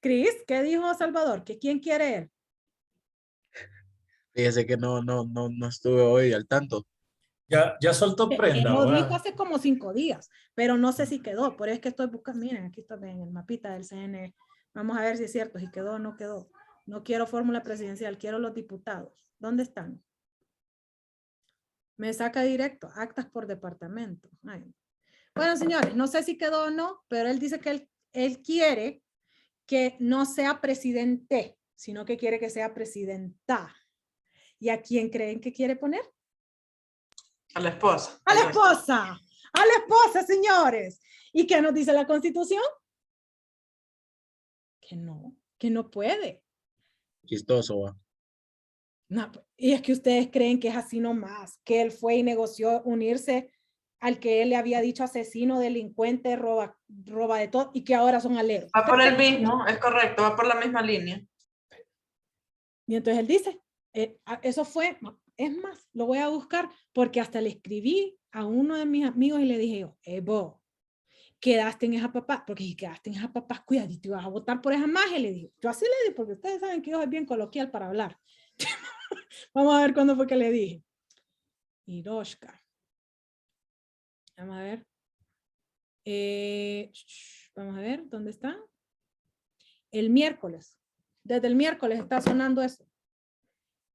Cris, ¿qué dijo Salvador? ¿Que quién quiere él? Fíjese que no estuve hoy al tanto. Ya soltó Él prenda, lo dijo abogada. hace como 5 días, pero no sé si quedó. Por eso es que estoy buscando. Miren, aquí está en el mapita del CNE. Vamos a ver si es cierto, si quedó o no quedó. No quiero fórmula presidencial, quiero los diputados. ¿Dónde están? Me saca directo, actas por departamento. Ay. Bueno, señores, no sé si quedó o no, pero él dice que él quiere que no sea presidente, sino que quiere que sea presidenta. ¿Y a quién creen que quiere poner? A la esposa. ¡A la esposa! ¡A la esposa, señores! ¿Y qué nos dice la Constitución? Que no puede. Chistoso, va. No, y es que ustedes creen que es así nomás, que él fue y negoció unirse al que él le había dicho asesino, delincuente, roba de todo, y que ahora son aleros. Va por el mismo, es correcto, va por la misma línea. Y entonces él dice, eso fue, es más, lo voy a buscar, porque hasta le escribí a uno de mis amigos y le dije yo, vos, quedaste en esa papá, porque si quedaste en esa papá, cuidadito, vas a votar por esa magia, le dije. Yo así le dije, porque ustedes saben que yo soy bien coloquial para hablar. Vamos a ver cuándo fue que le dije. Hiroshka. Vamos a ver. Vamos a ver, ¿dónde está? El miércoles. Desde el miércoles está sonando eso.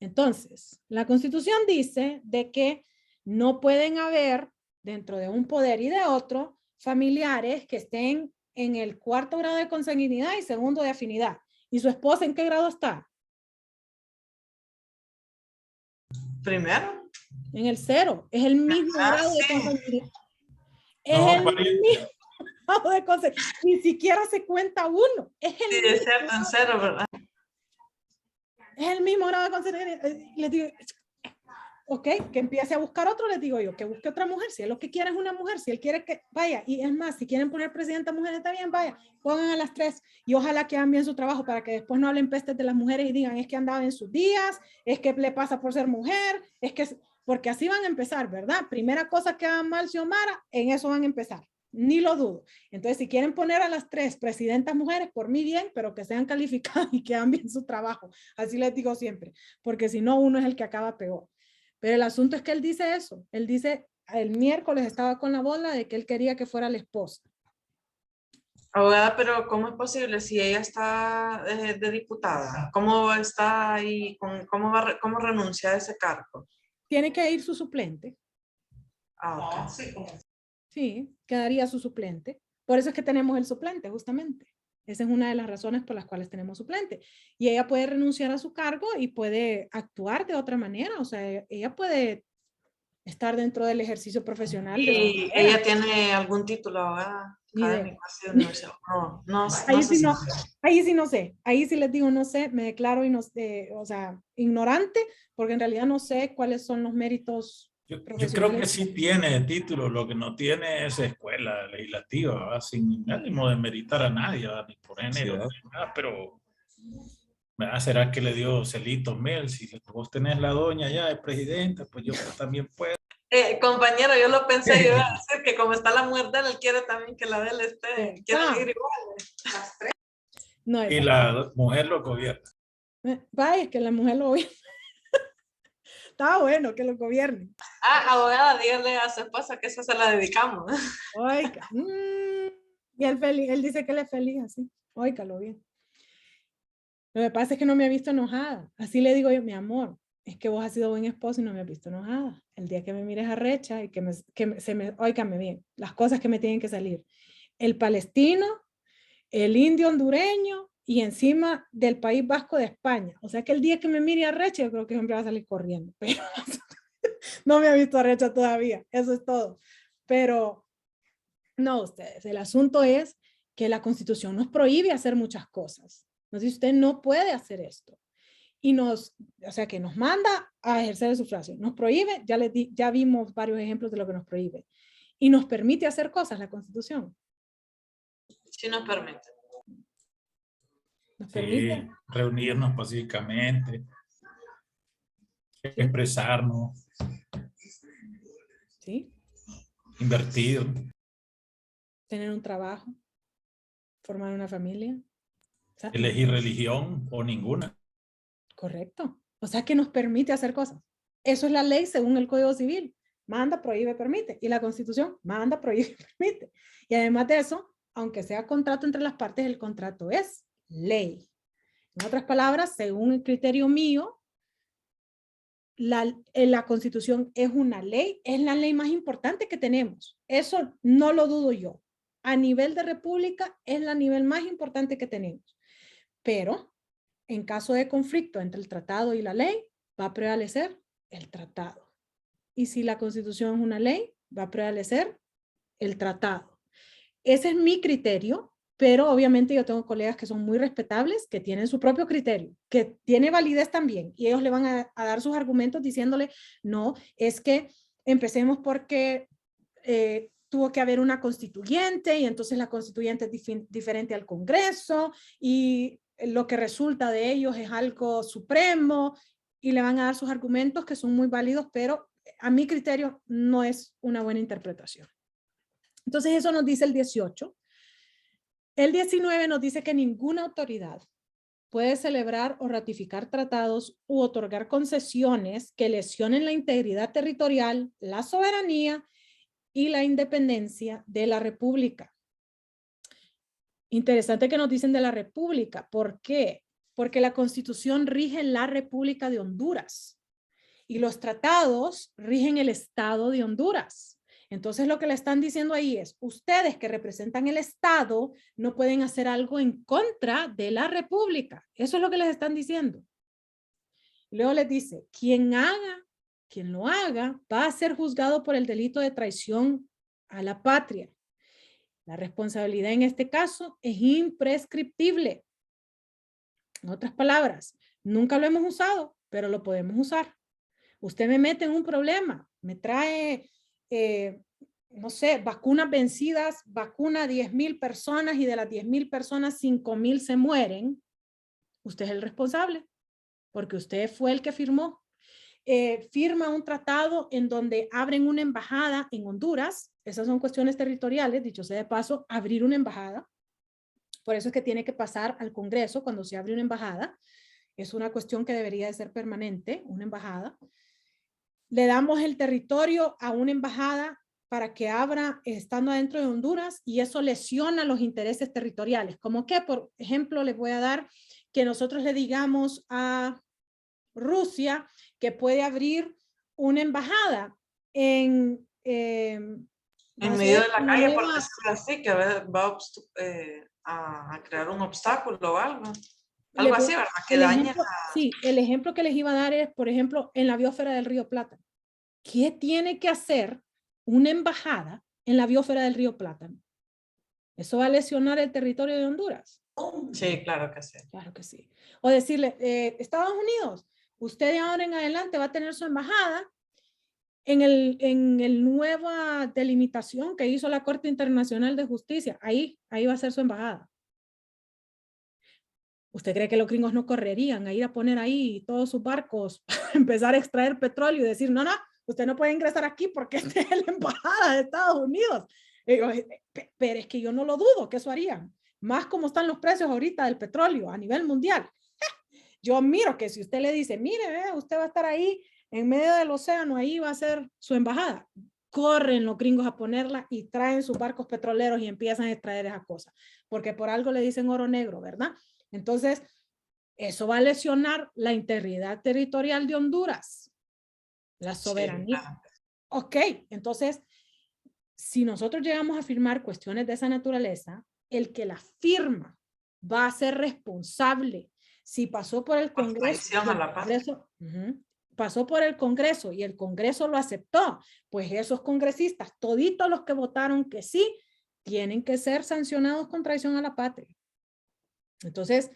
Entonces, la Constitución dice de que no pueden haber, dentro de un poder y de otro, familiares que estén en el 4º grado de consanguinidad y 2º de afinidad. ¿Y su esposa en qué grado está? Primero. En el 0. Es el mismo grado de Sí. consanguinidad. Es No, el mismo grado de consanguinidad. Ni siquiera se cuenta uno. Es el Sí, es cierto, en 0, ¿verdad? Es el mismo grado de consanguinidad. Les digo, ok, que empiece a buscar otro, les digo yo, que busque otra mujer. Si él lo que quiere es una mujer, si él quiere que vaya, y es más, si quieren poner presidenta mujer, está bien, vaya, pongan a las 3 y ojalá que hagan bien su trabajo para que después no hablen pestes de las mujeres y digan, es que andaba en sus días, es que le pasa por ser mujer, es que, porque así van a empezar, ¿verdad? Primera cosa que hagan mal Xiomara, en eso van a empezar. Ni lo dudo. Entonces, si quieren poner a las 3 presidentas mujeres, por mí bien, pero que sean calificadas y que hagan bien su trabajo. Así les digo siempre, porque si no, uno es el que acaba peor. Pero el asunto es que él dice eso. Él dice, el miércoles estaba con la bola de que él quería que fuera la esposa. Abogada, pero ¿cómo es posible si ella está de diputada? ¿Cómo está ahí? ¿Cómo renuncia a ese cargo? Tiene que ir su suplente. Ah, ok. Sí, quedaría su suplente. Por eso es que tenemos el suplente, justamente. Esa es una de las razones por las cuales tenemos suplente. Y ella puede renunciar a su cargo y puede actuar de otra manera. O sea, ella puede estar dentro del ejercicio profesional. ¿Y ella tiene algún título abogada académico así de universidad? No, no, ahí, no sí sé. no, ahí sí no sé. Ahí sí les digo no sé. Me declaro o sea, ignorante porque en realidad no sé cuáles son los méritos Yo profesionales. creo que sí tiene título, lo que no tiene es escuela legislativa, ¿verdad? Sin ánimo de meritar a nadie, ¿verdad? Ni por género, ni nada, pero ¿verdad? ¿Será que le dio celitos, Mel? Si vos tenés la doña ya de presidenta, pues yo también puedo. Compañero, yo lo pensé, yo iba a decir que como está la mujer de él, él quiere también que la de él esté, quiere ir igual. No, Y la mujer lo gobierna. Vaya, que la mujer lo gobierna. Está bueno que lo gobierne. Abogada, dígale a su esposa que esa se la dedicamos. Oiga. Y él dice que él es feliz así. Óigalo bien. Lo que pasa es que no me ha visto enojada. Así le digo yo, mi amor, es que vos has sido buen esposo y no me has visto enojada. El día que me mires arrecha y óigame bien, las cosas que me tienen que salir. El palestino, el indio hondureño y encima del País Vasco de España. O sea que el día que me mire arrecha, yo creo que siempre va a salir corriendo. Pero no me ha visto arrecha todavía. Eso es todo. Pero no, ustedes, el asunto es que la Constitución nos prohíbe hacer muchas cosas. Nos dice, usted no puede hacer esto. Y o sea, que nos manda a ejercer el sufragio. Nos prohíbe, ya vimos varios ejemplos de lo que nos prohíbe. Y nos permite hacer cosas la Constitución. Sí nos permite. Nos permite. Sí, reunirnos pacíficamente, sí. Expresarnos. Sí. Invertir. Tener un trabajo. Formar una familia. Elegir religión o ninguna. Correcto. O sea que nos permite hacer cosas. Eso es la ley según el Código Civil. Manda, prohíbe, permite. Y la Constitución manda, prohíbe, permite. Y además de eso, aunque sea contrato entre las partes, el contrato es ley. En otras palabras, según el criterio mío, la Constitución es una ley, es la ley más importante que tenemos. Eso no lo dudo yo. A nivel de república, es la nivel más importante que tenemos. Pero, en caso de conflicto entre el tratado y la ley, va a prevalecer el tratado. Y si la Constitución es una ley, va a prevalecer el tratado. Ese es mi criterio, pero obviamente yo tengo colegas que son muy respetables, que tienen su propio criterio, que tiene validez también, y ellos le van a dar sus argumentos diciéndole, no, es que empecemos porque tuvo que haber una constituyente, y entonces la constituyente es diferente al Congreso, y lo que resulta de ellos es algo supremo, y le van a dar sus argumentos que son muy válidos, pero a mi criterio no es una buena interpretación. Entonces eso nos dice el 18. El 19 nos dice que ninguna autoridad puede celebrar o ratificar tratados u otorgar concesiones que lesionen la integridad territorial, la soberanía y la independencia de la República. Interesante que nos dicen de la República. ¿Por qué? Porque la Constitución rige la República de Honduras y los tratados rigen el Estado de Honduras. Entonces lo que le están diciendo ahí es, ustedes que representan el Estado no pueden hacer algo en contra de la República. Eso es lo que les están diciendo. Luego les dice, quien lo haga, va a ser juzgado por el delito de traición a la patria. La responsabilidad en este caso es imprescriptible. En otras palabras, nunca lo hemos usado, pero lo podemos usar. Usted me mete en un problema, me trae, no sé, vacunas vencidas, vacuna a 10,000 personas y de las 10,000 personas, 5,000 se mueren. Usted es el responsable, porque usted fue el que firmó. Firma un tratado en donde abren una embajada en Honduras. Esas son cuestiones territoriales, dicho sea de paso, abrir una embajada. Por eso es que tiene que pasar al Congreso cuando se abre una embajada. Es una cuestión que debería de ser permanente, una embajada. Le damos el territorio a una embajada para que abra estando adentro de Honduras y eso lesiona los intereses territoriales. Como que, por ejemplo, les voy a dar que nosotros le digamos a Rusia que puede abrir una embajada en En medio de la calle, por decirlo así, que va a crear un obstáculo o algo. Algo así, ¿verdad? Que daña. Sí, el ejemplo que les iba a dar es, por ejemplo, en la biosfera del río Plátano. ¿Qué tiene que hacer una embajada en la biosfera del río Plátano? ¿Eso va a lesionar el territorio de Honduras? Sí, claro que sí. Claro que sí. O decirle, Estados Unidos, usted de ahora en adelante va a tener su embajada en el nueva delimitación que hizo la Corte Internacional de Justicia. Ahí va a ser su embajada. ¿Usted cree que los gringos no correrían a ir a poner ahí todos sus barcos para empezar a extraer petróleo y decir, no, usted no puede ingresar aquí porque esta es la embajada de Estados Unidos? Pero es que yo no lo dudo que eso harían. Más como están los precios ahorita del petróleo a nivel mundial. Yo miro que si usted le dice, mire, usted va a estar ahí en medio del océano, ahí va a ser su embajada. Corren los gringos a ponerla y traen sus barcos petroleros y empiezan a extraer esa cosa. Porque por algo le dicen oro negro, ¿verdad? Entonces, eso va a lesionar la integridad territorial de Honduras, la soberanía. Sí, ok, entonces, si nosotros llegamos a firmar cuestiones de esa naturaleza, el que la firma va a ser responsable. Si pasó por el Congreso, pasó por el Congreso y el Congreso lo aceptó, pues esos congresistas, toditos los que votaron que sí, tienen que ser sancionados con traición a la patria. Entonces,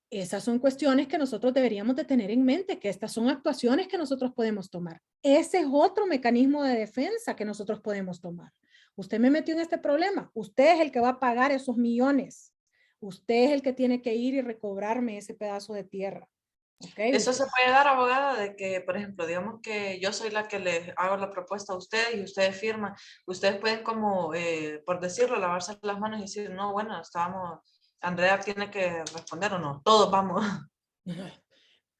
esas son cuestiones que nosotros deberíamos de tener en mente, que estas son actuaciones que nosotros podemos tomar. Ese es otro mecanismo de defensa que nosotros podemos tomar. Usted me metió en este problema, usted es el que va a pagar esos millones. Usted es el que tiene que ir y recobrarme ese pedazo de tierra. ¿Okay? Eso se puede dar, abogada, de que, por ejemplo, digamos que yo soy la que le hago la propuesta a ustedes y ustedes firman. Ustedes pueden como, por decirlo, lavarse las manos y decir, no, bueno, Andrea tiene que responder o no. Todos vamos.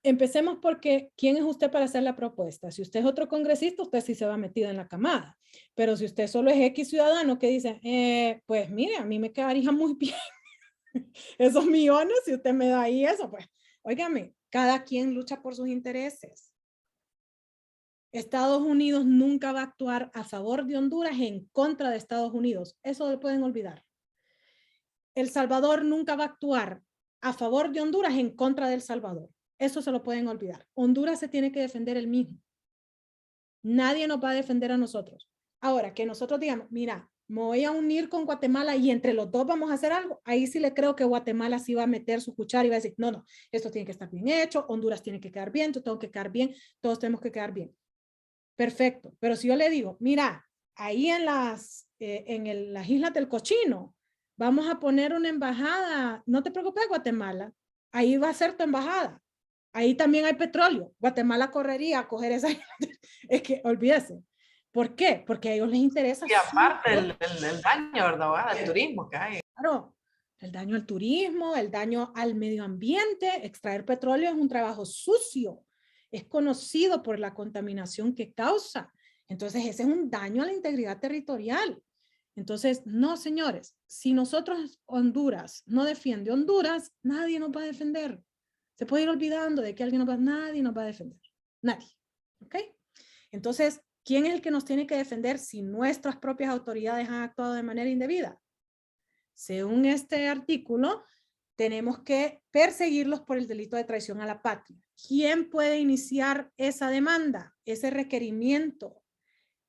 Empecemos porque, ¿quién es usted para hacer la propuesta? Si usted es otro congresista, usted sí se va metido en la camada. Pero si usted solo es X ciudadano que dice, pues mire, a mí me quedaría muy bien esos millones, si usted me da ahí eso, pues, óigame, cada quien lucha por sus intereses. Estados Unidos nunca va a actuar a favor de Honduras en contra de Estados Unidos. Eso lo pueden olvidar. El Salvador nunca va a actuar a favor de Honduras en contra del Salvador. Eso se lo pueden olvidar. Honduras se tiene que defender el mismo. Nadie nos va a defender a nosotros. Ahora, que nosotros digamos, mira, me voy a unir con Guatemala y entre los dos vamos a hacer algo, ahí sí le creo que Guatemala sí va a meter su cuchara y va a decir, no, esto tiene que estar bien hecho, Honduras tiene que quedar bien, yo tengo que quedar bien, todos tenemos que quedar bien. Perfecto, pero si yo le digo, mira, ahí en las Islas del Cochino, vamos a poner una embajada, no te preocupes Guatemala, ahí va a ser tu embajada, ahí también hay petróleo, Guatemala correría a coger esa, es que olvídese. ¿Por qué? Porque a ellos les interesa. Y aparte el daño, ¿verdad? El turismo que hay. Claro, el daño al turismo, el daño al medio ambiente. Extraer petróleo es un trabajo sucio. Es conocido por la contaminación que causa. Entonces, ese es un daño a la integridad territorial. Entonces, no, señores, si nosotros, Honduras, no defiende Honduras, nadie nos va a defender. Se puede ir olvidando de que nadie nos va a defender. Nadie. ¿Ok? Entonces, ¿quién es el que nos tiene que defender si nuestras propias autoridades han actuado de manera indebida? Según este artículo, tenemos que perseguirlos por el delito de traición a la patria. ¿Quién puede iniciar esa demanda, ese requerimiento?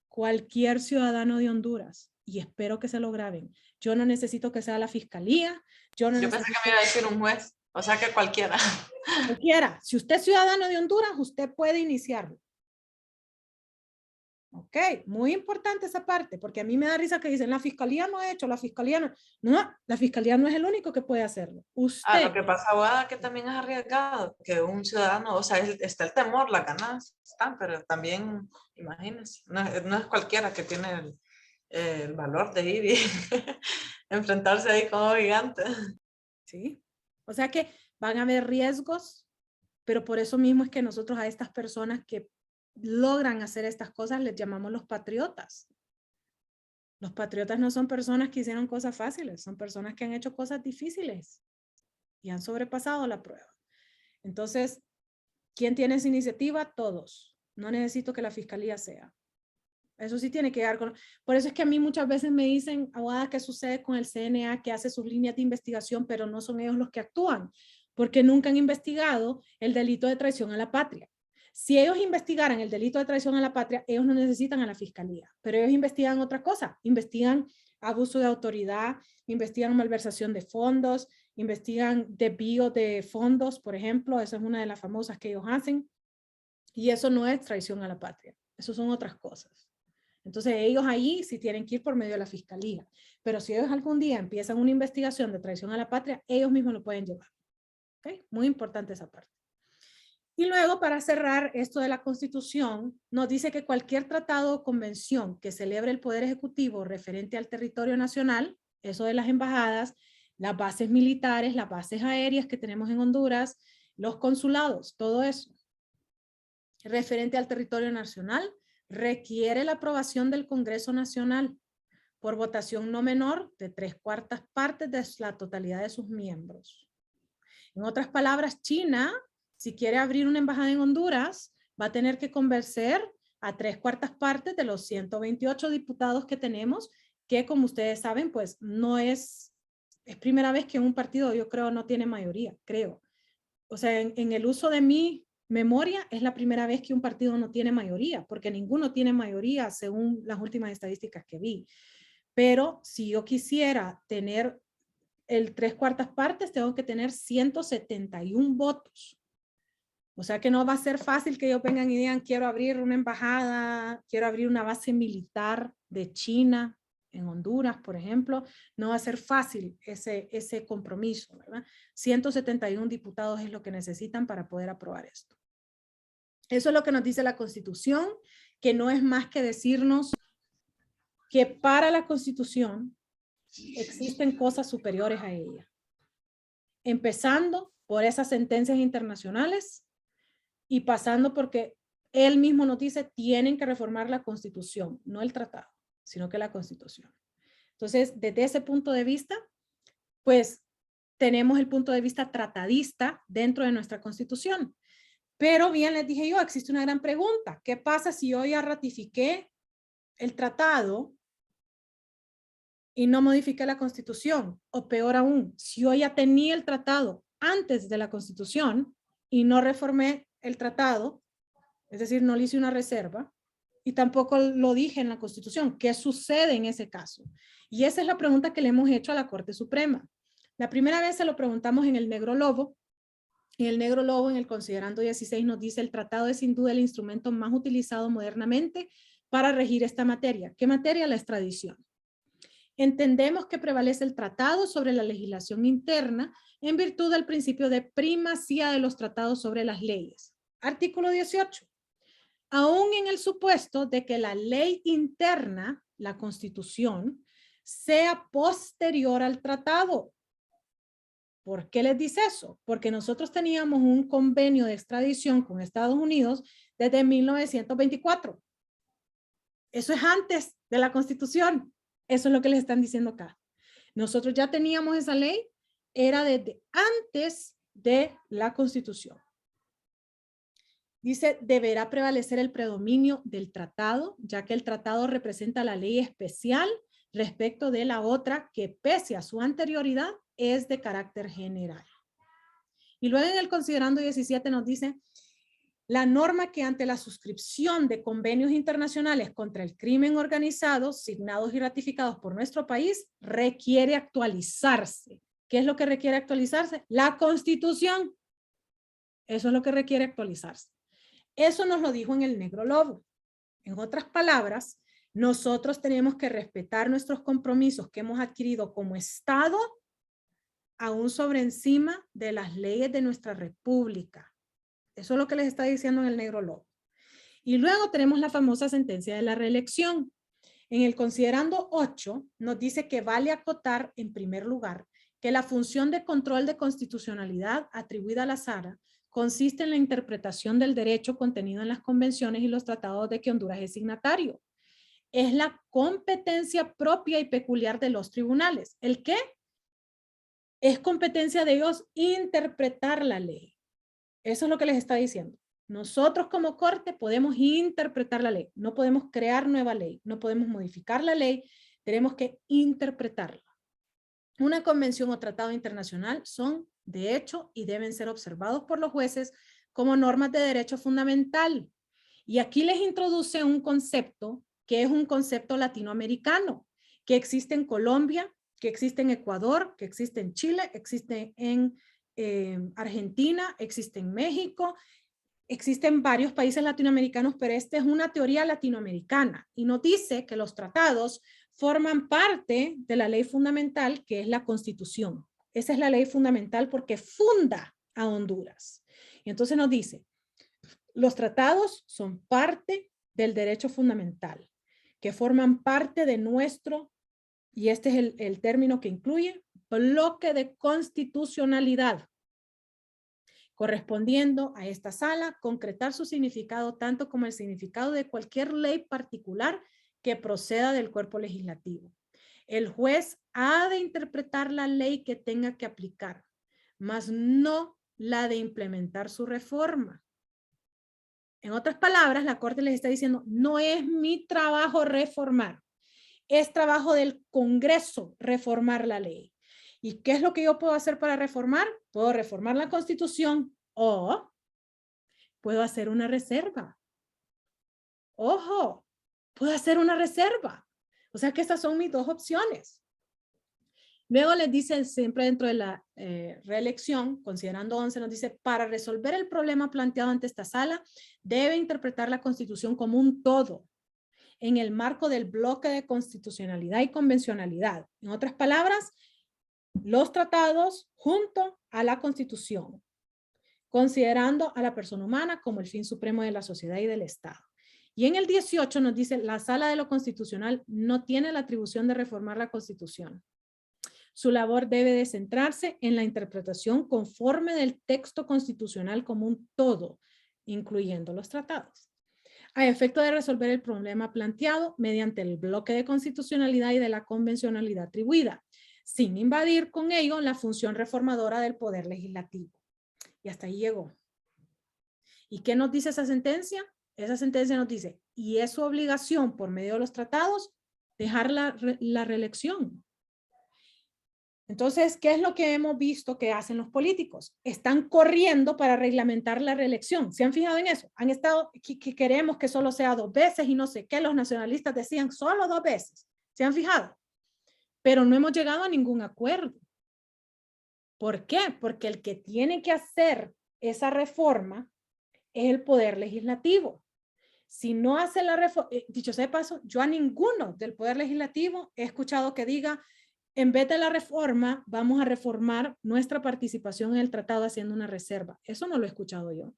Cualquier ciudadano de Honduras. Y espero que se lo graben. Yo no necesito que sea la fiscalía. Yo pensé que me iba a decir un juez. O sea que cualquiera. Cualquiera. Si usted es ciudadano de Honduras, usted puede iniciarlo. Ok, muy importante esa parte, porque a mí me da risa que dicen, la fiscalía no ha hecho, la fiscalía no. No, la fiscalía no es el único que puede hacerlo. Usted. Lo que pasa, abogada, que también es arriesgado, que un ciudadano, o sea, está el temor, las ganas están, pero también, imagínense, no es cualquiera que tiene el valor de ir y enfrentarse ahí con un gigante. Sí, o sea que van a haber riesgos, pero por eso mismo es que nosotros a estas personas que logran hacer estas cosas les llamamos los patriotas. Los patriotas no son personas que hicieron cosas fáciles, son personas que han hecho cosas difíciles y han sobrepasado la prueba. Entonces, ¿quién tiene esa iniciativa? Todos. No necesito que la fiscalía sea. Eso sí tiene que llegar con... Por eso es que a mí muchas veces me dicen, abogada, ¿qué sucede con el CNA que hace sus líneas de investigación, pero no son ellos los que actúan? Porque nunca han investigado el delito de traición a la patria. Si ellos investigaran el delito de traición a la patria, ellos no necesitan a la fiscalía, pero ellos investigan otra cosa, investigan abuso de autoridad, investigan malversación de fondos, investigan desvío de fondos, por ejemplo, esa es una de las famosas que ellos hacen, y eso no es traición a la patria, eso son otras cosas. Entonces ellos ahí sí tienen que ir por medio de la fiscalía, pero si ellos algún día empiezan una investigación de traición a la patria, ellos mismos lo pueden llevar. ¿Okay? Muy importante esa parte. Y luego, para cerrar esto de la Constitución, nos dice que cualquier tratado o convención que celebre el Poder Ejecutivo referente al territorio nacional, eso de las embajadas, las bases militares, las bases aéreas que tenemos en Honduras, los consulados, todo eso, referente al territorio nacional, requiere la aprobación del Congreso Nacional por votación no menor de 3/4 partes de la totalidad de sus miembros. En otras palabras, China, si quiere abrir una embajada en Honduras, va a tener que convencer a 3/4 partes de los 128 diputados que tenemos, que como ustedes saben, pues no es primera vez que un partido, yo creo, no tiene mayoría, creo. O sea, en el uso de mi memoria, es la primera vez que un partido no tiene mayoría, porque ninguno tiene mayoría según las últimas estadísticas que vi. Pero si yo quisiera tener el 3/4 partes, tengo que tener 171 votos. O sea que no va a ser fácil que ellos vengan y digan, quiero abrir una embajada, quiero abrir una base militar de China en Honduras, por ejemplo. No va a ser fácil ese compromiso, ¿verdad? 171 diputados es lo que necesitan para poder aprobar esto. Eso es lo que nos dice la Constitución, que no es más que decirnos que para la Constitución existen cosas superiores a ella. Empezando por esas sentencias internacionales y pasando porque él mismo nos dice, tienen que reformar la Constitución, no el tratado, sino que la Constitución. Entonces, desde ese punto de vista, pues tenemos el punto de vista tratadista dentro de nuestra Constitución. Pero bien les dije yo, existe una gran pregunta. ¿Qué pasa si yo ya ratifiqué el tratado y no modifiqué la Constitución? O peor aún, si yo ya tenía el tratado antes de la Constitución y no reformé el tratado, es decir, no le hice una reserva y tampoco lo dije en la Constitución. ¿Qué sucede en ese caso? Y esa es la pregunta que le hemos hecho a la Corte Suprema. La primera vez se lo preguntamos en el Negro Lobo, y el Negro Lobo en el Considerando 16 nos dice, el tratado es sin duda el instrumento más utilizado modernamente para regir esta materia. ¿Qué materia? La extradición. Entendemos que prevalece el tratado sobre la legislación interna en virtud del principio de primacía de los tratados sobre las leyes. Artículo 18. Aún en el supuesto de que la ley interna, la Constitución, sea posterior al tratado. ¿Por qué les dice eso? Porque nosotros teníamos un convenio de extradición con Estados Unidos desde 1924. Eso es antes de la Constitución. Eso es lo que les están diciendo acá. Nosotros ya teníamos esa ley, era desde antes de la Constitución. Dice, deberá prevalecer el predominio del tratado, ya que el tratado representa la ley especial respecto de la otra que pese a su anterioridad es de carácter general. Y luego en el Considerando 17 nos dice, la norma que ante la suscripción de convenios internacionales contra el crimen organizado, signados y ratificados por nuestro país, requiere actualizarse. ¿Qué es lo que requiere actualizarse? La Constitución. Eso es lo que requiere actualizarse. Eso nos lo dijo en el Negro Lobo. En otras palabras, nosotros tenemos que respetar nuestros compromisos que hemos adquirido como Estado, aún sobre encima de las leyes de nuestra república. Eso es lo que les está diciendo en el Negro Lobo. Y luego tenemos la famosa sentencia de la reelección. En el Considerando 8 nos dice que vale acotar en primer lugar que la función de control de constitucionalidad atribuida a la Sara consiste en la interpretación del derecho contenido en las convenciones y los tratados de que Honduras es signatario. Es la competencia propia y peculiar de los tribunales. ¿El qué? Es competencia de ellos interpretar la ley. Eso es lo que les está diciendo. Nosotros como Corte podemos interpretar la ley, no podemos crear nueva ley, no podemos modificar la ley, tenemos que interpretarla. Una convención o tratado internacional son de hecho y deben ser observados por los jueces como normas de derecho fundamental. Y aquí les introduce un concepto que es un concepto latinoamericano, que existe en Colombia, que existe en Ecuador, que existe en Chile, existe en Argentina, existe en México, existen varios países latinoamericanos, pero esta es una teoría latinoamericana y nos dice que los tratados forman parte de la ley fundamental, que es la Constitución. Esa es la ley fundamental porque funda a Honduras. Y entonces nos dice, los tratados son parte del derecho fundamental, que forman parte de nuestro, y este es el término que incluye, bloque de constitucionalidad, correspondiendo a esta sala, concretar su significado tanto como el significado de cualquier ley particular que proceda del cuerpo legislativo. El juez ha de interpretar la ley que tenga que aplicar, mas no la de implementar su reforma. En otras palabras, la Corte les está diciendo, no es mi trabajo reformar, es trabajo del Congreso reformar la ley. ¿Y qué es lo que yo puedo hacer para reformar? Puedo reformar la Constitución o puedo hacer una reserva. Ojo, puedo hacer una reserva. O sea que estas son mis dos opciones. Luego les dice, siempre dentro de la reelección, considerando 11, nos dice, para resolver el problema planteado ante esta sala, debe interpretar la Constitución como un todo, en el marco del bloque de constitucionalidad y convencionalidad. En otras palabras, los tratados junto a la Constitución, considerando a la persona humana como el fin supremo de la sociedad y del Estado. Y en el 18 nos dice, la Sala de lo Constitucional no tiene la atribución de reformar la Constitución. Su labor debe de centrarse en la interpretación conforme del texto constitucional como un todo, incluyendo los tratados, a efecto de resolver el problema planteado mediante el bloque de constitucionalidad y de la convencionalidad atribuida, sin invadir con ello la función reformadora del poder legislativo. Y hasta ahí llegó. ¿Y qué nos dice esa sentencia? Esa sentencia nos dice, y es su obligación por medio de los tratados, dejar la reelección. Entonces, ¿qué es lo que hemos visto que hacen los políticos? Están corriendo para reglamentar la reelección. ¿Se han fijado en eso? Han estado, que queremos que solo sea 2 veces y no sé qué, los nacionalistas decían solo 2 veces. ¿Se han fijado? Pero no hemos llegado a ningún acuerdo. ¿Por qué? Porque el que tiene que hacer esa reforma es el poder legislativo. Si no hace la reforma, dicho sea de paso, yo a ninguno del poder legislativo he escuchado que diga, en vez de la reforma, vamos a reformar nuestra participación en el tratado haciendo una reserva. Eso no lo he escuchado yo.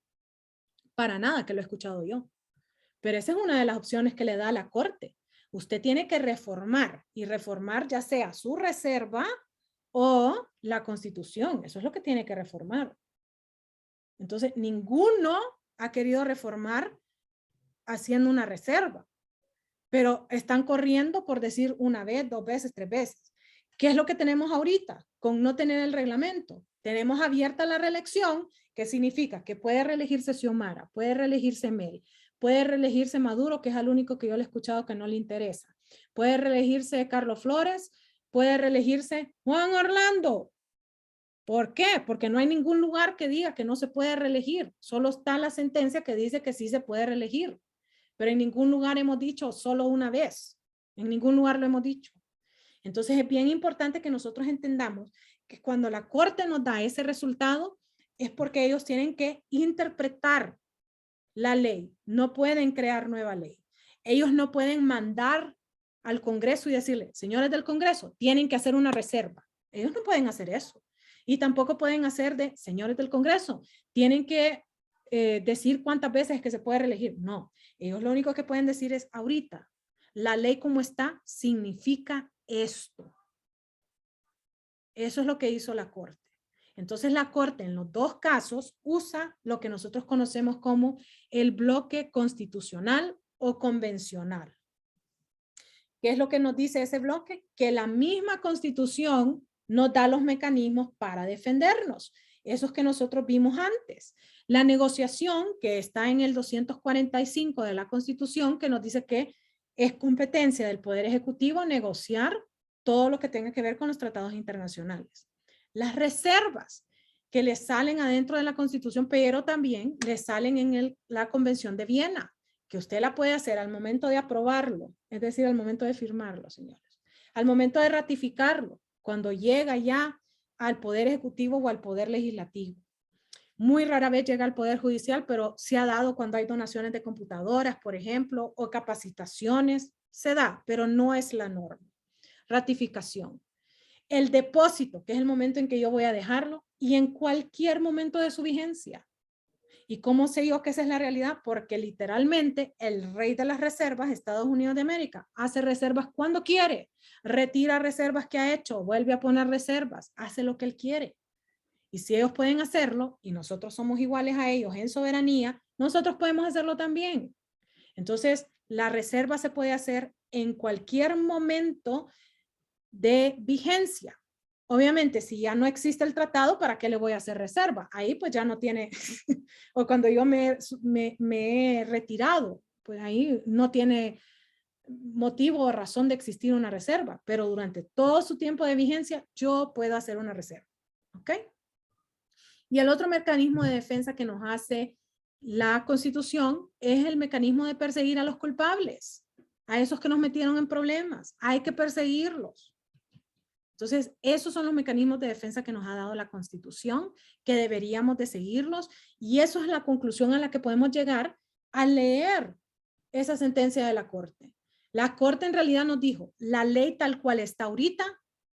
Para nada que lo he escuchado yo. Pero esa es una de las opciones que le da a la Corte. Usted tiene que reformar y reformar ya sea su reserva o la Constitución. Eso es lo que tiene que reformar. Entonces, ninguno ha querido reformar haciendo una reserva. Pero están corriendo por decir 1 vez, 2 veces, 3 veces. ¿Qué es lo que tenemos ahorita con no tener el reglamento? Tenemos abierta la reelección, que significa que puede reelegirse Xiomara, puede reelegirse Mel, puede reelegirse Maduro, que es el único que yo le he escuchado que no le interesa. Puede reelegirse Carlos Flores, puede reelegirse Juan Orlando. ¿Por qué? Porque no hay ningún lugar que diga que no se puede reelegir. Solo está la sentencia que dice que sí se puede reelegir. Pero en ningún lugar hemos dicho solo 1 vez. En ningún lugar lo hemos dicho. Entonces es bien importante que nosotros entendamos que cuando la Corte nos da ese resultado es porque ellos tienen que interpretar la ley. No pueden crear nueva ley. Ellos no pueden mandar al Congreso y decirle, señores del Congreso, tienen que hacer una reserva. Ellos no pueden hacer eso. Y tampoco pueden hacer de, señores del Congreso, tienen que decir cuántas veces es que se puede reelegir. No, ellos lo único que pueden decir es ahorita, la ley como está significa esto. Eso es lo que hizo la Corte. Entonces la Corte en los 2 casos usa lo que nosotros conocemos como el bloque constitucional o convencional. ¿Qué es lo que nos dice ese bloque? Que la misma Constitución nos da los mecanismos para defendernos. esos que nosotros vimos antes. La negociación, que está en el 245 de la Constitución, que nos dice que es competencia del Poder Ejecutivo negociar todo lo que tenga que ver con los tratados internacionales. Las reservas que le salen adentro de la Constitución, pero también le salen en la Convención de Viena, que usted la puede hacer al momento de aprobarlo, es decir, al momento de firmarlo, señores. Al momento de ratificarlo, cuando llega ya al Poder Ejecutivo o al Poder Legislativo. Muy rara vez llega al Poder Judicial, pero se ha dado cuando hay donaciones de computadoras, por ejemplo, o capacitaciones, se da, pero no es la norma. Ratificación. El depósito, que es el momento en que yo voy a dejarlo, y en cualquier momento de su vigencia. ¿Y cómo sé yo que esa es la realidad? Porque literalmente el rey de las reservas, Estados Unidos de América, hace reservas cuando quiere, retira reservas que ha hecho, vuelve a poner reservas, hace lo que él quiere. Y si ellos pueden hacerlo, y nosotros somos iguales a ellos en soberanía, nosotros podemos hacerlo también. Entonces, la reserva se puede hacer en cualquier momento de vigencia. Obviamente, si ya no existe el tratado, ¿para qué le voy a hacer reserva? Ahí pues ya no tiene, o cuando yo me he retirado, pues ahí no tiene motivo o razón de existir una reserva, pero durante todo su tiempo de vigencia, yo puedo hacer una reserva. ¿Ok? Y el otro mecanismo de defensa que nos hace la Constitución es el mecanismo de perseguir a los culpables, a esos que nos metieron en problemas. Hay que perseguirlos. Entonces, esos son los mecanismos de defensa que nos ha dado la Constitución, que deberíamos de seguirlos, y eso es la conclusión a la que podemos llegar al leer esa sentencia de la Corte. La Corte en realidad nos dijo, la ley tal cual está ahorita,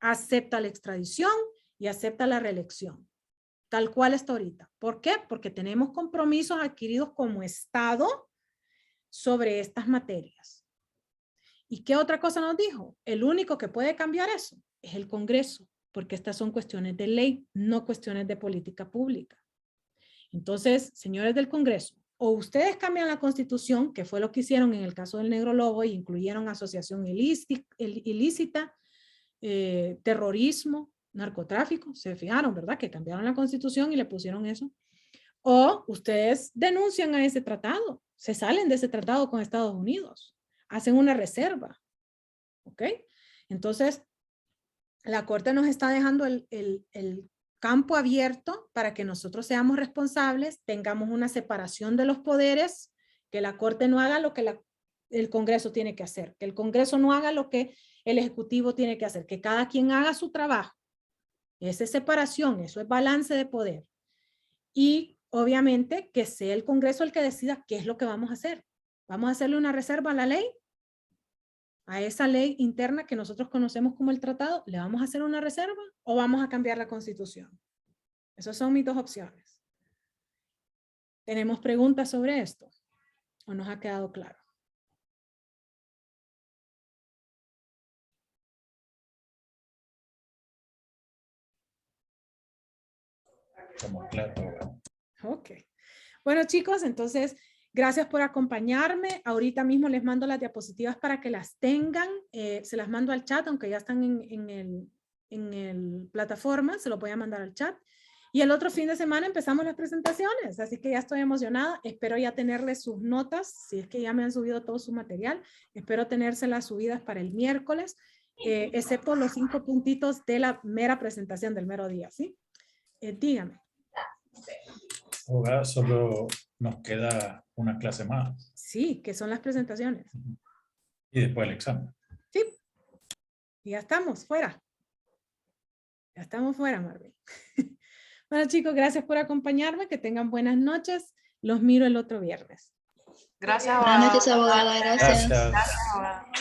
acepta la extradición y acepta la reelección. Tal cual está ahorita. ¿Por qué? Porque tenemos compromisos adquiridos como Estado sobre estas materias. ¿Y qué otra cosa nos dijo? El único que puede cambiar eso es el Congreso, porque estas son cuestiones de ley, no cuestiones de política pública. Entonces, señores del Congreso, o ustedes cambian la Constitución, que fue lo que hicieron en el caso del Negro Lobo, y incluyeron asociación ilícita, terrorismo, narcotráfico, se fijaron, ¿verdad? Que cambiaron la Constitución y le pusieron eso. O ustedes denuncian a ese tratado, se salen de ese tratado con Estados Unidos, hacen una reserva, ¿ok? Entonces, la Corte nos está dejando el campo abierto para que nosotros seamos responsables, tengamos una separación de los poderes, que la Corte no haga lo que el Congreso tiene que hacer, que el Congreso no haga lo que el Ejecutivo tiene que hacer, que cada quien haga su trabajo. Esa es separación, eso es balance de poder. Y obviamente que sea el Congreso el que decida qué es lo que vamos a hacer. ¿Vamos a hacerle una reserva a la ley? A esa ley interna que nosotros conocemos como el tratado, ¿le vamos a hacer una reserva o vamos a cambiar la Constitución? Esas son mis dos opciones. ¿Tenemos preguntas sobre esto? ¿O nos ha quedado claro? Como claro. Ok. Bueno, chicos, entonces, gracias por acompañarme. Ahorita mismo les mando las diapositivas para que las tengan. Se las mando al chat, aunque ya están en el plataforma, se los voy a mandar al chat. Y el otro fin de semana empezamos las presentaciones, así que ya estoy emocionada. Espero ya tenerles sus notas, si es que ya me han subido todo su material. Espero tenérselas subidas para el miércoles, excepto los 5 puntitos de la mera presentación del mero día, ¿sí? Dígame. Ahora solo nos queda una clase más. Sí, que son las presentaciones. Y después el examen. Sí. Y ya estamos fuera. Ya estamos fuera, Marvel. Bueno, chicos, gracias por acompañarme. Que tengan buenas noches. Los miro el otro viernes. Gracias, Buenas noches, abogada. Gracias. Gracias. Gracias, abogada.